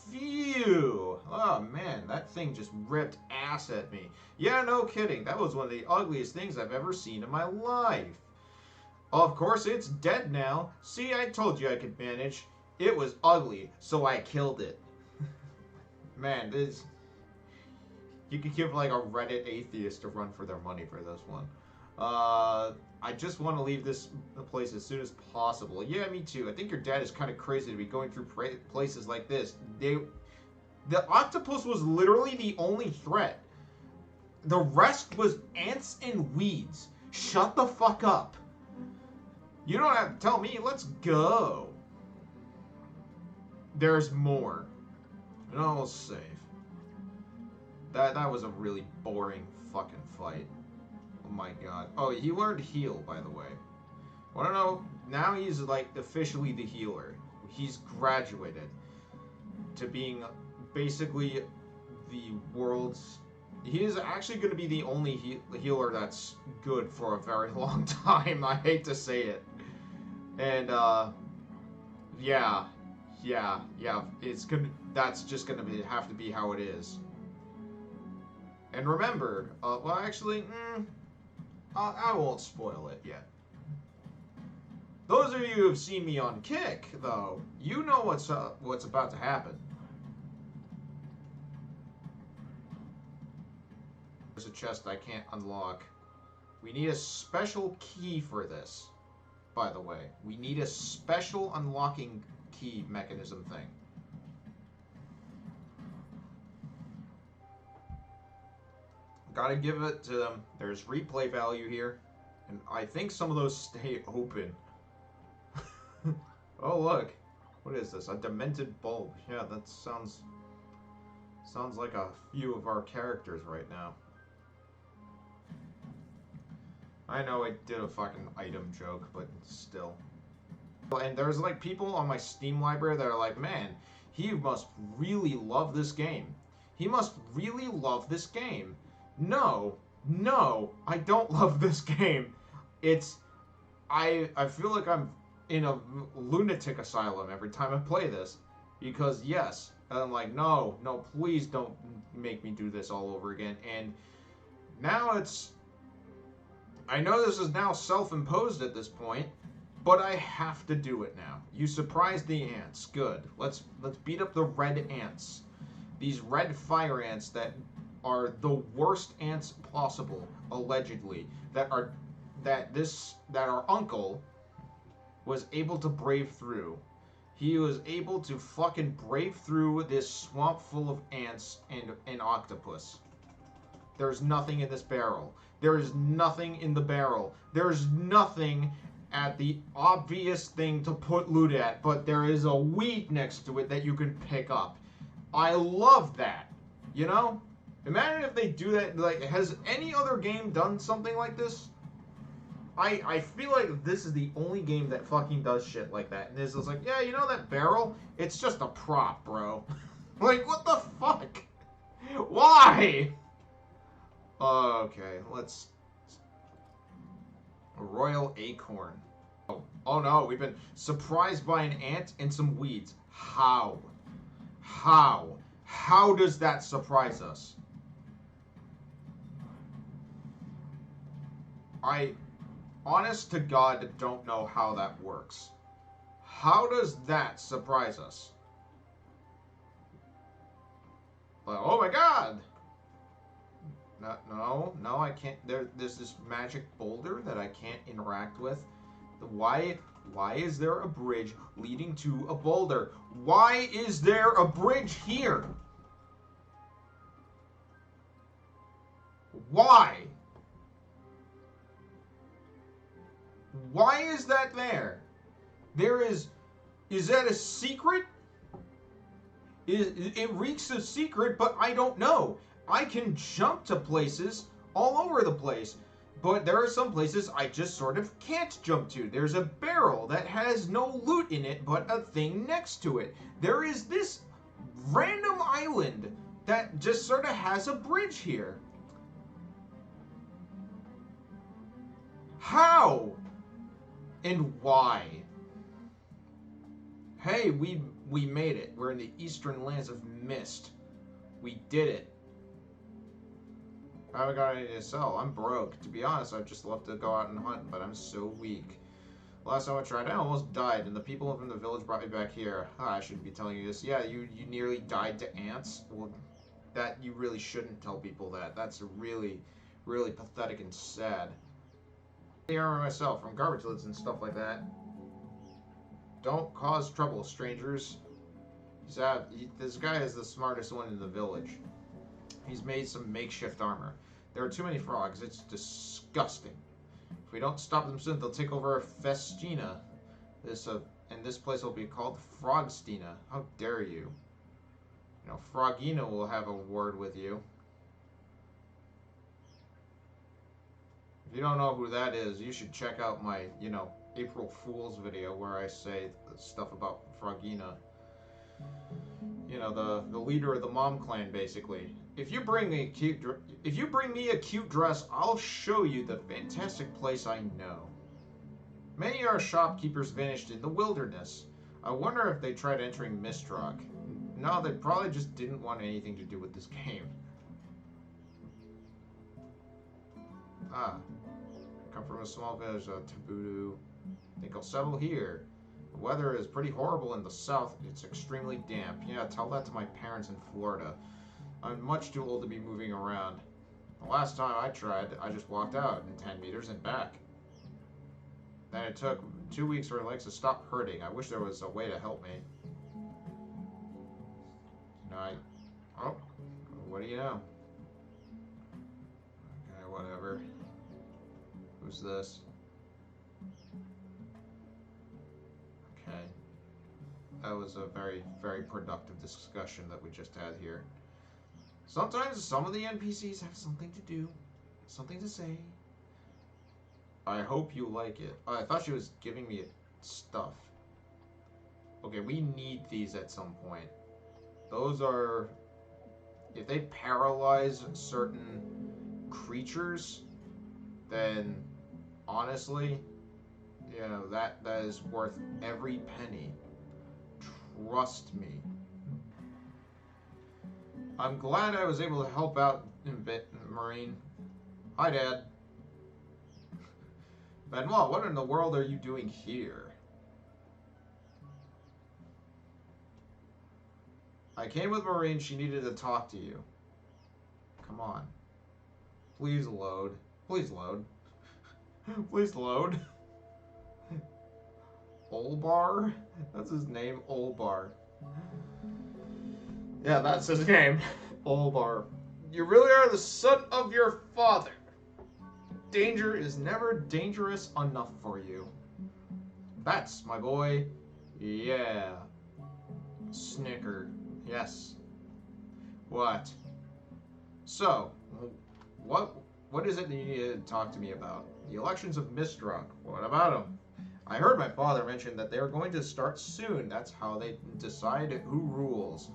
Phew! Oh man, that thing just ripped ass at me. Yeah, no kidding. That was one of the ugliest things I've ever seen in my life. Of course, it's dead now. See, I told you I could manage. It was ugly, so I killed it. Man, this... You could give like a Reddit atheist a run for their money for this one. I just want to leave this place as soon as possible. Yeah, me too. I think your dad is kind of crazy to be going through places like this. The octopus was literally the only threat. The rest was ants and weeds. Shut the fuck up. You don't have to tell me. Let's go. There's more. And almost safe. That was a really boring fucking fight. Oh my god. Oh, he learned Heal, by the way. I don't know. Now he's like officially the healer. He's graduated to being basically the world's... He is actually going to be the only healer that's good for a very long time. I hate to say it. And, yeah. It's gonna... That's just gonna have to be how it is. And remember, well, actually, I won't spoil it yet. Those of you who have seen me on Kick, though, you know what's about to happen. There's a chest I can't unlock. We need a special key for this, by the way. We need a special unlocking key mechanism thing. Gotta give it to them. There's replay value here. And I think some of those stay open. Oh, look. What is this? A demented bulb. Yeah, that sounds like a few of our characters right now. I know I did a fucking item joke, but still. And there's like people on my Steam library that are like, man, he must really love this game. He must really love this game. No, I don't love this game. I feel like I'm in a lunatic asylum every time I play this. Because, yes, and I'm like, no, please don't make me do this all over again. And now I know this is now self-imposed at this point, but I have to do it now. You surprised the ants. Good. Let's beat up the red ants. These red fire ants that are the worst ants possible, allegedly. That our uncle was able to brave through. He was able to fucking brave through this swamp full of ants and an octopus. There's nothing in this barrel. There is nothing in the barrel. There's nothing at the obvious thing to put loot at, but there is a weed next to it that you can pick up. I love that. You know? Imagine if they do that. Like, has any other game done something like this? I feel like this is the only game that fucking does shit like that. And this is like, yeah, you know that barrel? It's just a prop, bro. Like, what the fuck? Why? Okay, A royal acorn. Oh no, we've been surprised by an ant and some weeds. How? How? How does that surprise us? I, honest to God, don't know how that works. How does that surprise us? Like, oh my God! No, I can't. There's this magic boulder that I can't interact with. Why is there a bridge leading to a boulder? Why is there a bridge here? Why? Why is that there? Is that a secret? It reeks of secret, but I don't know. I can jump to places all over the place, but there are some places I just sort of can't jump to. There's a barrel that has no loot in it, but a thing next to it. There is this random island that just sort of has a bridge here. How? And why? Hey, we made it. We're in the eastern lands of Mist. We did it. I haven't got any to sell. I'm broke. To be honest, I'd just love to go out and hunt, but I'm so weak. Last time I tried, I almost died, and the people from the village brought me back here. I shouldn't be telling you this. Yeah, you nearly died to ants? Well, that you really shouldn't tell people that. That's really, really pathetic and sad. I armor myself from garbage lids and stuff like that. Don't cause trouble, strangers. This guy is the smartest one in the village. He's made some makeshift armor. There are too many frogs. It's disgusting. If we don't stop them soon, they'll take over Festina. And this place will be called Frogstina. How dare you? You know, Frogina will have a word with you. If you don't know who that is, you should check out my, April Fool's video where I say stuff about Frogina. You know, the leader of the Mom clan, basically. If you bring me a cute dress, I'll show you the fantastic place I know. Many of our shopkeepers vanished in the wilderness. I wonder if they tried entering Mistrock. No, they probably just didn't want anything to do with this game. I come from a small village of Tabudu. Think I'll settle here. The weather is pretty horrible in the south. It's extremely damp. Yeah, tell that to my parents in Florida. I'm much too old to be moving around. The last time I tried, I just walked out in 10 meters and back. Then it took 2 weeks for my legs to stop hurting. I wish there was a way to help me. Oh, what do you know? Okay, whatever. Who's this? Okay. That was a very, very productive discussion that we just had here. Sometimes some of the NPCs have something to do, something to say. I hope you like it. Oh, I thought she was giving me stuff. Okay, we need these at some point. Those are... If they paralyze certain creatures, then honestly, that is worth every penny. Trust me. I'm glad I was able to help out in bit, Marine. Hi, Dad. Benoit, what in the world are you doing here? I came with Marine. She needed to talk to you. Come on. Please load. Please load. Please load. Olbar? That's his name, Olbar. Yeah, that's his name. Olbar. You really are the son of your father. Danger is never dangerous enough for you. That's my boy. Yeah. Snicker. Yes. What? So, what is it that you need to talk to me about? The elections of Mistrock. What about them? I heard my father mention that they are going to start soon. That's how they decide who rules.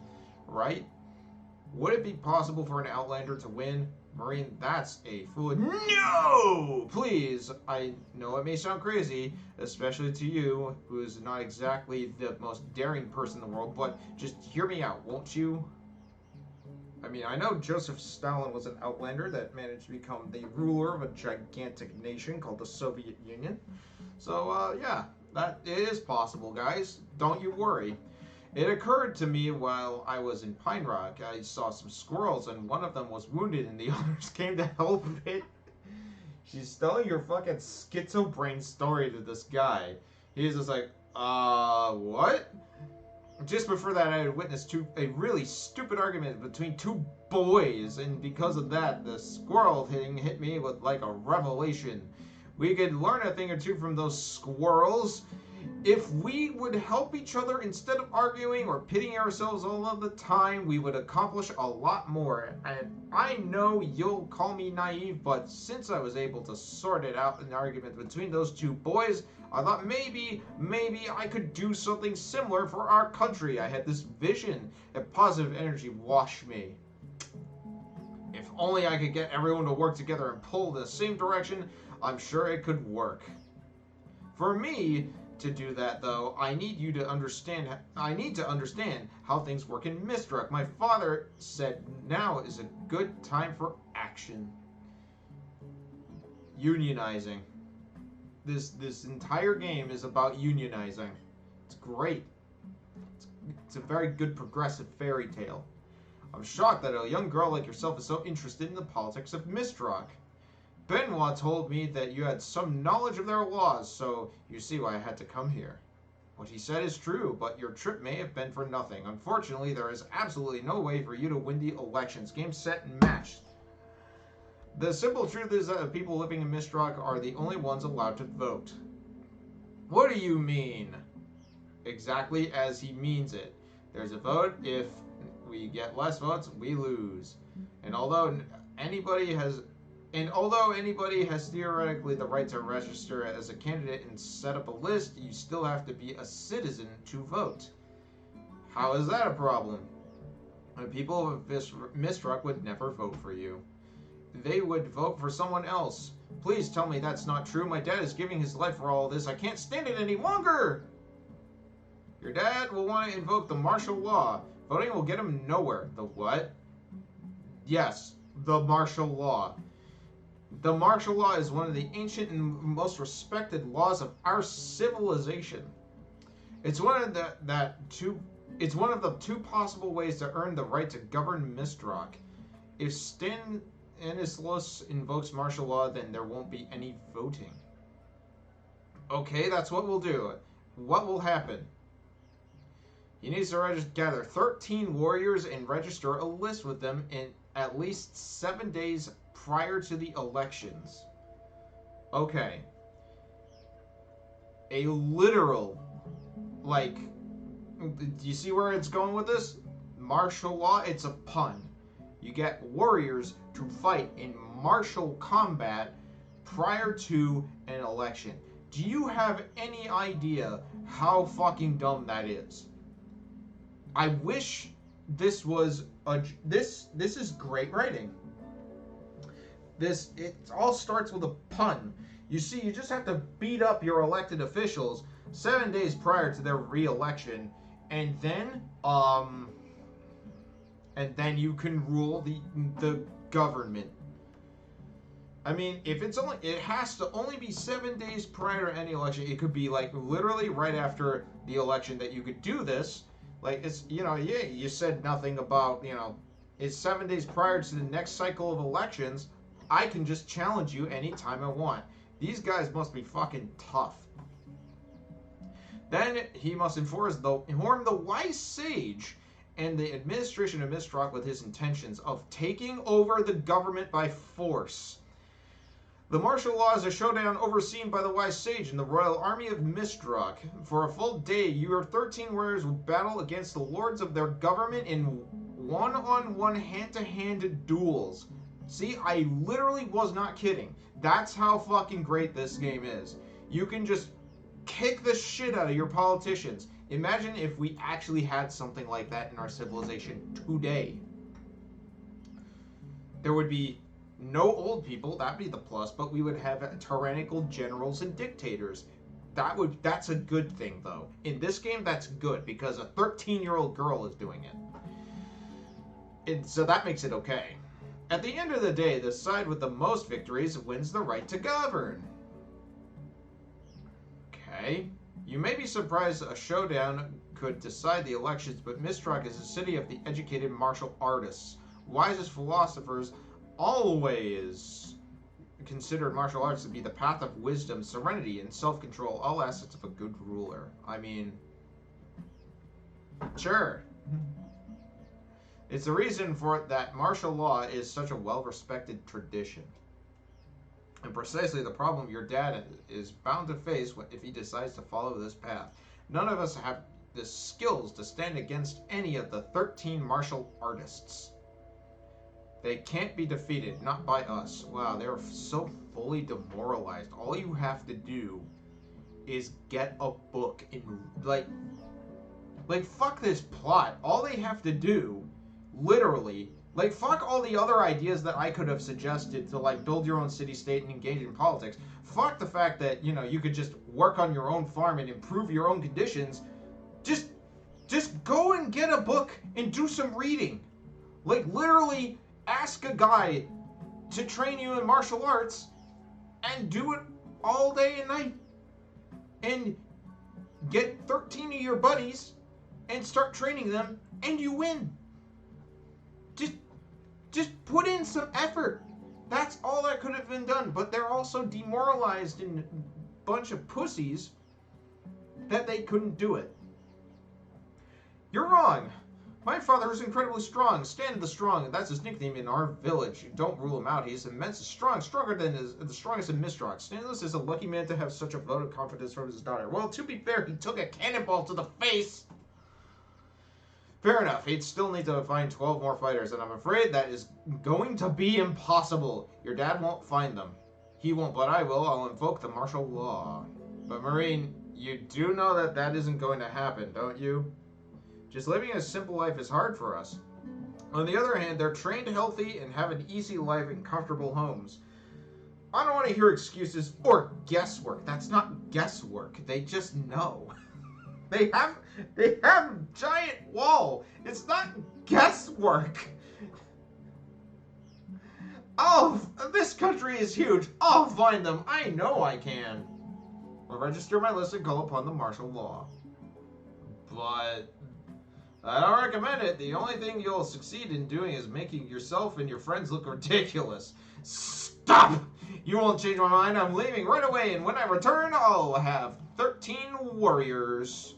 Right? Would it be possible for an Outlander to win? Marine, that's a foolish... No! Please, I know it may sound crazy, especially to you, who is not exactly the most daring person in the world, but just hear me out, won't you? I mean, I know Joseph Stalin was an outlander that managed to become the ruler of a gigantic nation called the Soviet Union. So, yeah, that it is possible, guys. Don't you worry. It occurred to me while I was in Pine Rock. I saw some squirrels, and one of them was wounded, and the others came to help it. She's telling your fucking schizo brain story to this guy. He's just like, what? Just before that, I had witnessed a really stupid argument between two boys, and because of that, the squirrel thing hit me with like a revelation. We could learn a thing or two from those squirrels. If we would help each other instead of arguing or pitting ourselves all of the time, we would accomplish a lot more. And I know you'll call me naive, but since I was able to sort it out in an argument between those two boys, I thought maybe I could do something similar for our country. I had this vision, and positive energy washed me. If only I could get everyone to work together and pull in the same direction, I'm sure it could work. For me to do that, though, I need to understand how things work in Mistrak. My father said now is a good time for action. Unionizing. This entire game is about unionizing. It's great. It's a very good progressive fairy tale. I'm shocked that a young girl like yourself is so interested in the politics of Mistrak. Benoit told me that you had some knowledge of their laws, so you see why I had to come here. What he said is true, but your trip may have been for nothing. Unfortunately, there is absolutely no way for you to win the elections. Game, set, and match. The simple truth is that people living in Mistrak are the only ones allowed to vote. What do you mean? Exactly as he means it. There's a vote. If we get less votes, we lose. And although anybody has theoretically the right to register as a candidate and set up a list, you still have to be a citizen to vote. How is that a problem? The people of Mistrak would never vote for you. They would vote for someone else. Please tell me that's not true. My dad is giving his life for all of this. I can't stand it any longer. Your dad will want to invoke the martial law. Voting will get him nowhere. The what? Yes, the martial law. The martial law is one of the ancient and most respected laws of our civilization. It's one of the two possible ways to earn the right to govern Mistrak. If Stanislas invokes martial law, then there won't be any voting. Okay, that's what we'll do. What will happen? He needs to gather 13 warriors and register a list with them in at least 7 days prior to the elections. Okay. A literal, like, do you see where it's going with this? Martial law, it's a pun. You get warriors to fight in martial combat prior to an election. Do you have any idea how fucking dumb that is? I wish this was this is great writing. It all starts with a pun. You see, you just have to beat up your elected officials 7 days prior to their re-election, and then you can rule the government. I mean, if it has to only be 7 days prior to any election. It could be like literally right after the election that you could do this. Like, it's, you said nothing about, it's 7 days prior to the next cycle of elections. I can just challenge you anytime I want. These guys must be fucking tough. Then he must inform the wise sage and the administration of Mistrak with his intentions of taking over the government by force. The martial law is a showdown overseen by the wise sage and the royal army of Mistrak. For a full day, your 13 warriors will battle against the lords of their government in one-on-one, hand-to-hand duels. See, I literally was not kidding. That's how fucking great this game is. You can just kick the shit out of your politicians. Imagine if we actually had something like that in our civilization today. There would be No old people, that'd be the plus, but we would have tyrannical generals and dictators. That's a good thing though. In this game that's good because a 13-year-old girl is doing it. And so that makes it okay. At the end of the day, the side with the most victories wins the right to govern. Okay. You may be surprised a showdown could decide the elections, but Mistrak is a city of the educated martial artists. Wisest philosophers always considered martial arts to be the path of wisdom, serenity, and self-control, all assets of a good ruler. I mean, sure. It's the reason for it that martial law is such a well-respected tradition. And precisely the problem your dad is bound to face if he decides to follow this path. None of us have the skills to stand against any of the 13 martial artists. They can't be defeated, not by us. Wow, they're so fully demoralized. All you have to do is get a book and, like fuck this plot. All they have to do, literally, like, fuck all the other ideas that I could have suggested to, like, build your own city-state and engage in politics. Fuck the fact that, you know, you could just work on your own farm and improve your own conditions. Just go and get a book and do some reading. Like, literally, ask a guy to train you in martial arts and do it all day and night. And get 13 of your buddies and start training them, and you win. Just put in some effort. That's all that could have been done. But they're also demoralized and a bunch of pussies that they couldn't do it. You're wrong. My father is incredibly strong. Stan the Strong. That's his nickname in our village. Don't rule him out. He's immensely strong. Stronger than the strongest in Mistrak. Stanless is a lucky man to have such a vote of confidence from his daughter. Well, to be fair, he took a cannonball to the face. Fair enough. He'd still need to find 12 more fighters, and I'm afraid that is going to be impossible. Your dad won't find them. He won't, but I will. I'll invoke the martial law. But Marine, you do know that that isn't going to happen, don't you? Just living a simple life is hard for us. On the other hand, they're trained healthy and have an easy life in comfortable homes. I don't want to hear excuses or guesswork. That's not guesswork. They just know. They have a giant wall. It's not guesswork. Oh, this country is huge. I'll find them. I know I can. I'll register my list and call upon the martial law. But I don't recommend it. The only thing you'll succeed in doing is making yourself and your friends look ridiculous. Stop! You won't change my mind. I'm leaving right away, and when I return, I'll have 13 warriors.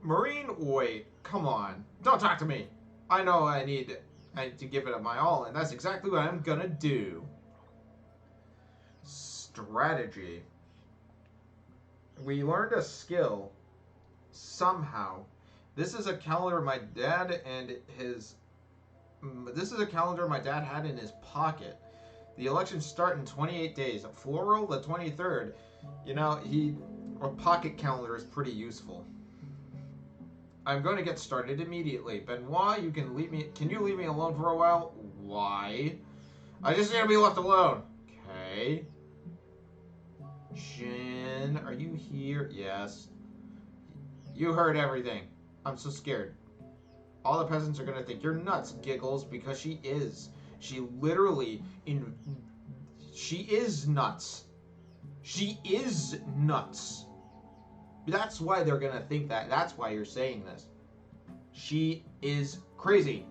Marine, wait, come on. Don't talk to me. I know I need to give it my all, and that's exactly what I'm gonna do. Strategy. We learned a skill. Somehow. This is a calendar my dad and his... This is a calendar my dad had in his pocket. The elections start in 28 days. Floral, the 23rd. You know, a pocket calendar is pretty useful. I'm going to get started immediately. Benoit, you can leave me... Can you leave me alone for a while? Why? I just need to be left alone. Okay. Jin, are you here? Yes. You heard everything. I'm so scared. All the peasants are going to think you're nuts, Giggles, because she is. She literally... She is nuts. She is nuts. That's why they're going to think that. That's why you're saying this. She is crazy.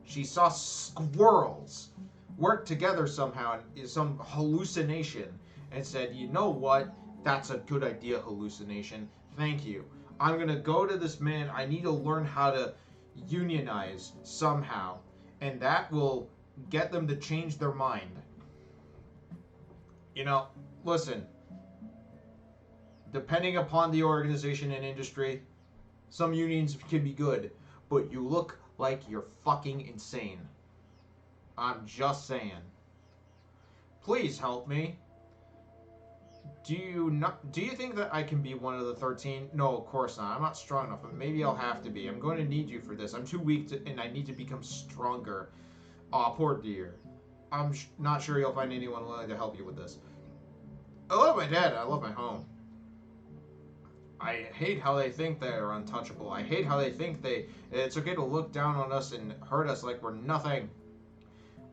She saw squirrels work together somehow in some hallucination and said, you know what? That's a good idea, hallucination. Thank you. I'm going to go to this man. I need to learn how to unionize somehow. And that will get them to change their mind. You know, listen. Depending upon the organization and industry, some unions can be good, but you look like you're fucking insane. I'm just saying. Please help me. Do you think that I can be one of the 13? No, of course not. I'm not strong enough, but maybe I'll have to be. I'm going to need you for this. I'm too weak and I need to become stronger. Aw, poor dear. I'm not sure you'll find anyone willing to help you with this. I love my dad. I love my home. I hate how they think they're untouchable. I hate how they think it's okay to look down on us and hurt us like we're nothing.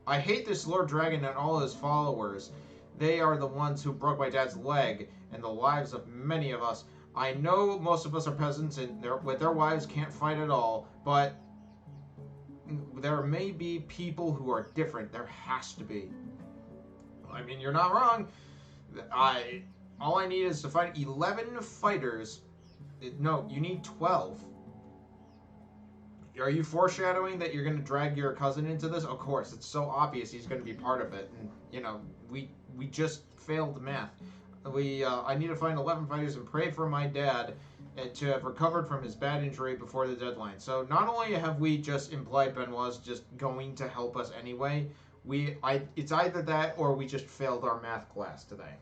I hate this Lord Dragon and all his followers. They are the ones who broke my dad's leg and the lives of many of us. I know most of us are peasants and with their wives can't fight at all, but there may be people who are different. There has to be. I mean, you're not wrong. All I need is to find 11 fighters. No, you need 12. Are you foreshadowing that you're going to drag your cousin into this? Of course, it's so obvious he's going to be part of it. And, you know, we just failed math. I need to find 11 fighters and pray for my dad to have recovered from his bad injury before the deadline. So not only have we just implied Benoit's just going to help us anyway, it's either that or we just failed our math class today.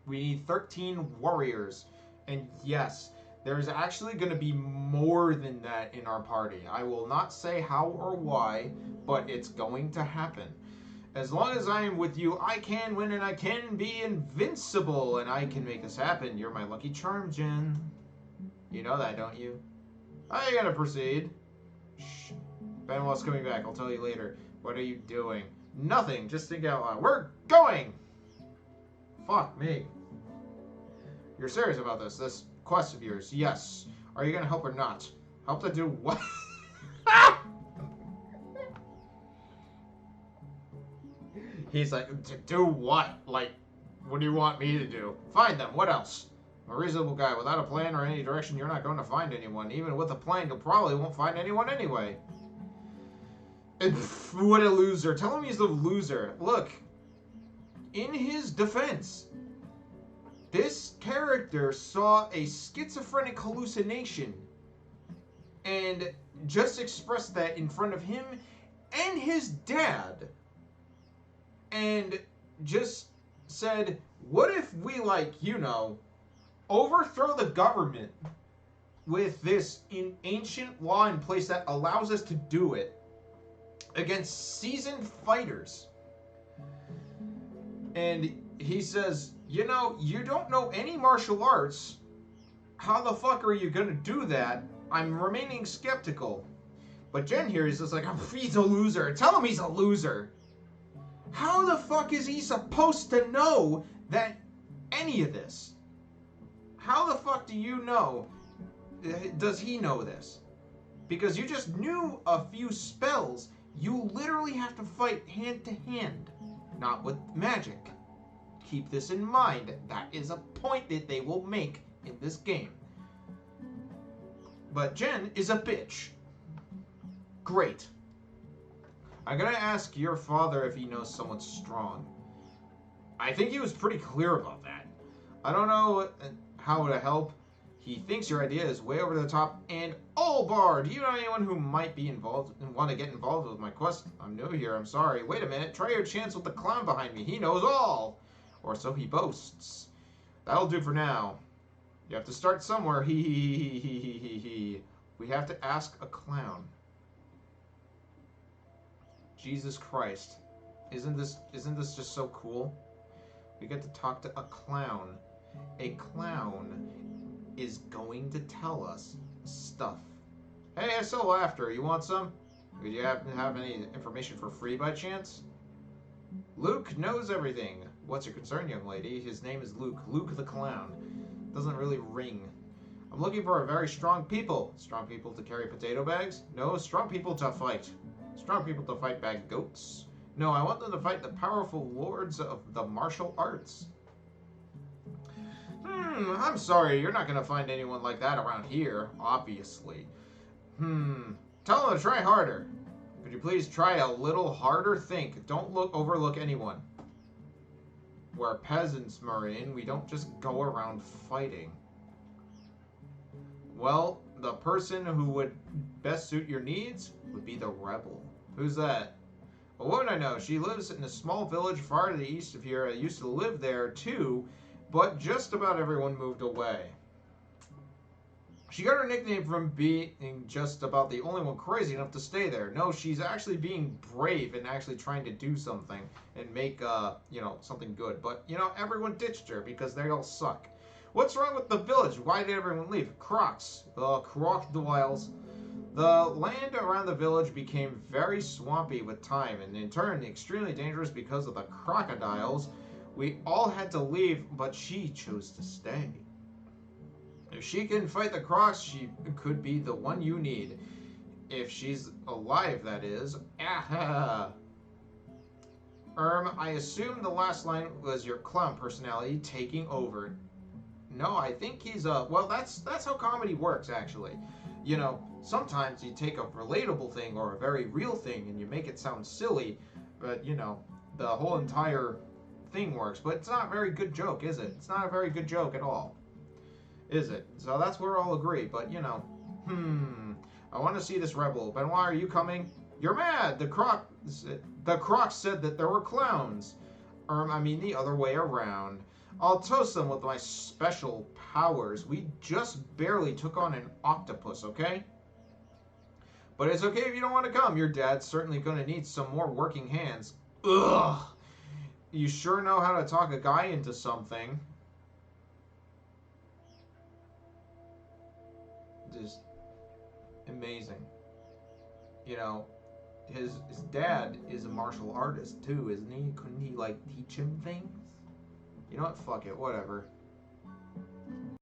We need 13 warriors. And yes, there's actually going to be more than that in our party. I will not say how or why, but it's going to happen. As long as I am with you, I can win and I can be invincible. And I can make this happen. You're my lucky charm, Jen. You know that, don't you? I gotta proceed. Shh. Benoit's coming back. I'll tell you later. What are you doing? Nothing. Just think out loud. We're going! Fuck me. You're serious about this quest of yours? Yes. Are you gonna help or not? Help to do what? He's like, to do what? Like, what do you want me to do? Find them. What else? I'm a reasonable guy. Without a plan or any direction, you're not going to find anyone. Even with a plan, you probably won't find anyone anyway. What a loser. Tell him he's a loser. Look, in his defense, this character saw a schizophrenic hallucination and just expressed that in front of him and his dad. And just said, what if we, like, you know, overthrow the government with this ancient law in place that allows us to do it against seasoned fighters? And he says, you know, you don't know any martial arts. How the fuck are you gonna do that? I'm remaining skeptical. But Jen here is just like, oh, he's a loser. Tell him he's a loser. How the fuck is he supposed to know that any of this? How the fuck do you know? Does he know this? Because you just knew a few spells. You literally have to fight hand to hand, not with magic. Keep this in mind. That is a point that they will make in this game. But Jen is a bitch. Great. I'm gonna ask your father if he knows someone strong. I think he was pretty clear about that. I don't know how to help. He thinks your idea is way over the top. And oh, Bar, do you know anyone who might be involved and want to get involved with my quest? I'm new here. I'm sorry. Wait a minute. Try your chance with the clown behind me. He knows all, or so he boasts. That'll do for now. You have to start somewhere. He. We have to ask a clown. Jesus Christ. Isn't this just so cool? We get to talk to a clown. A clown is going to tell us stuff. Hey, I saw laughter. You want some? Would you have any information for free by chance? Luke knows everything. What's your concern, young lady? His name is Luke. Luke the clown. Doesn't really ring. I'm looking for a very strong people. Strong people to carry potato bags? No, strong people to fight. Strong people to fight bad goats. No, I want them to fight the powerful lords of the martial arts. I'm sorry, you're not going to find anyone like that around here, obviously. Tell them to try harder. Could you please try a little harder? Think. Don't overlook anyone. We're peasants, Maureen. We don't just go around fighting. Well, the person who would best suit your needs would be the rebel. Who's that? A woman I know. She lives in a small village far to the east of here. I used to live there too, but just about everyone moved away. She got her nickname from being just about the only one crazy enough to stay there. No, she's actually being brave and actually trying to do something and make, something good. But, everyone ditched her because they all suck. What's wrong with the village? Why did everyone leave? Crocs. Crocodiles. The land around the village became very swampy with time, and in turn extremely dangerous because of the crocodiles. We all had to leave, but she chose to stay. If she can fight the Crocs, she could be the one you need. If she's alive, that is. Ah. I assume the last line was your clown personality taking over. No, I think he's well, that's how comedy works, actually. Sometimes you take a relatable thing or a very real thing and you make it sound silly, but, the whole entire thing works. But it's not a very good joke, is it? It's not a very good joke at all. Is it? So that's where I'll agree, but, I want to see this rebel. Benoit, are you coming? You're mad! The Crocs said that there were clowns. I mean the other way around. I'll toast them with my special powers. We just barely took on an octopus, okay? But it's okay if you don't want to come. Your dad's certainly going to need some more working hands. Ugh! You sure know how to talk a guy into something. Just amazing. His dad is a martial artist too, isn't he? Couldn't he teach him things? You know what? Fuck it. Whatever.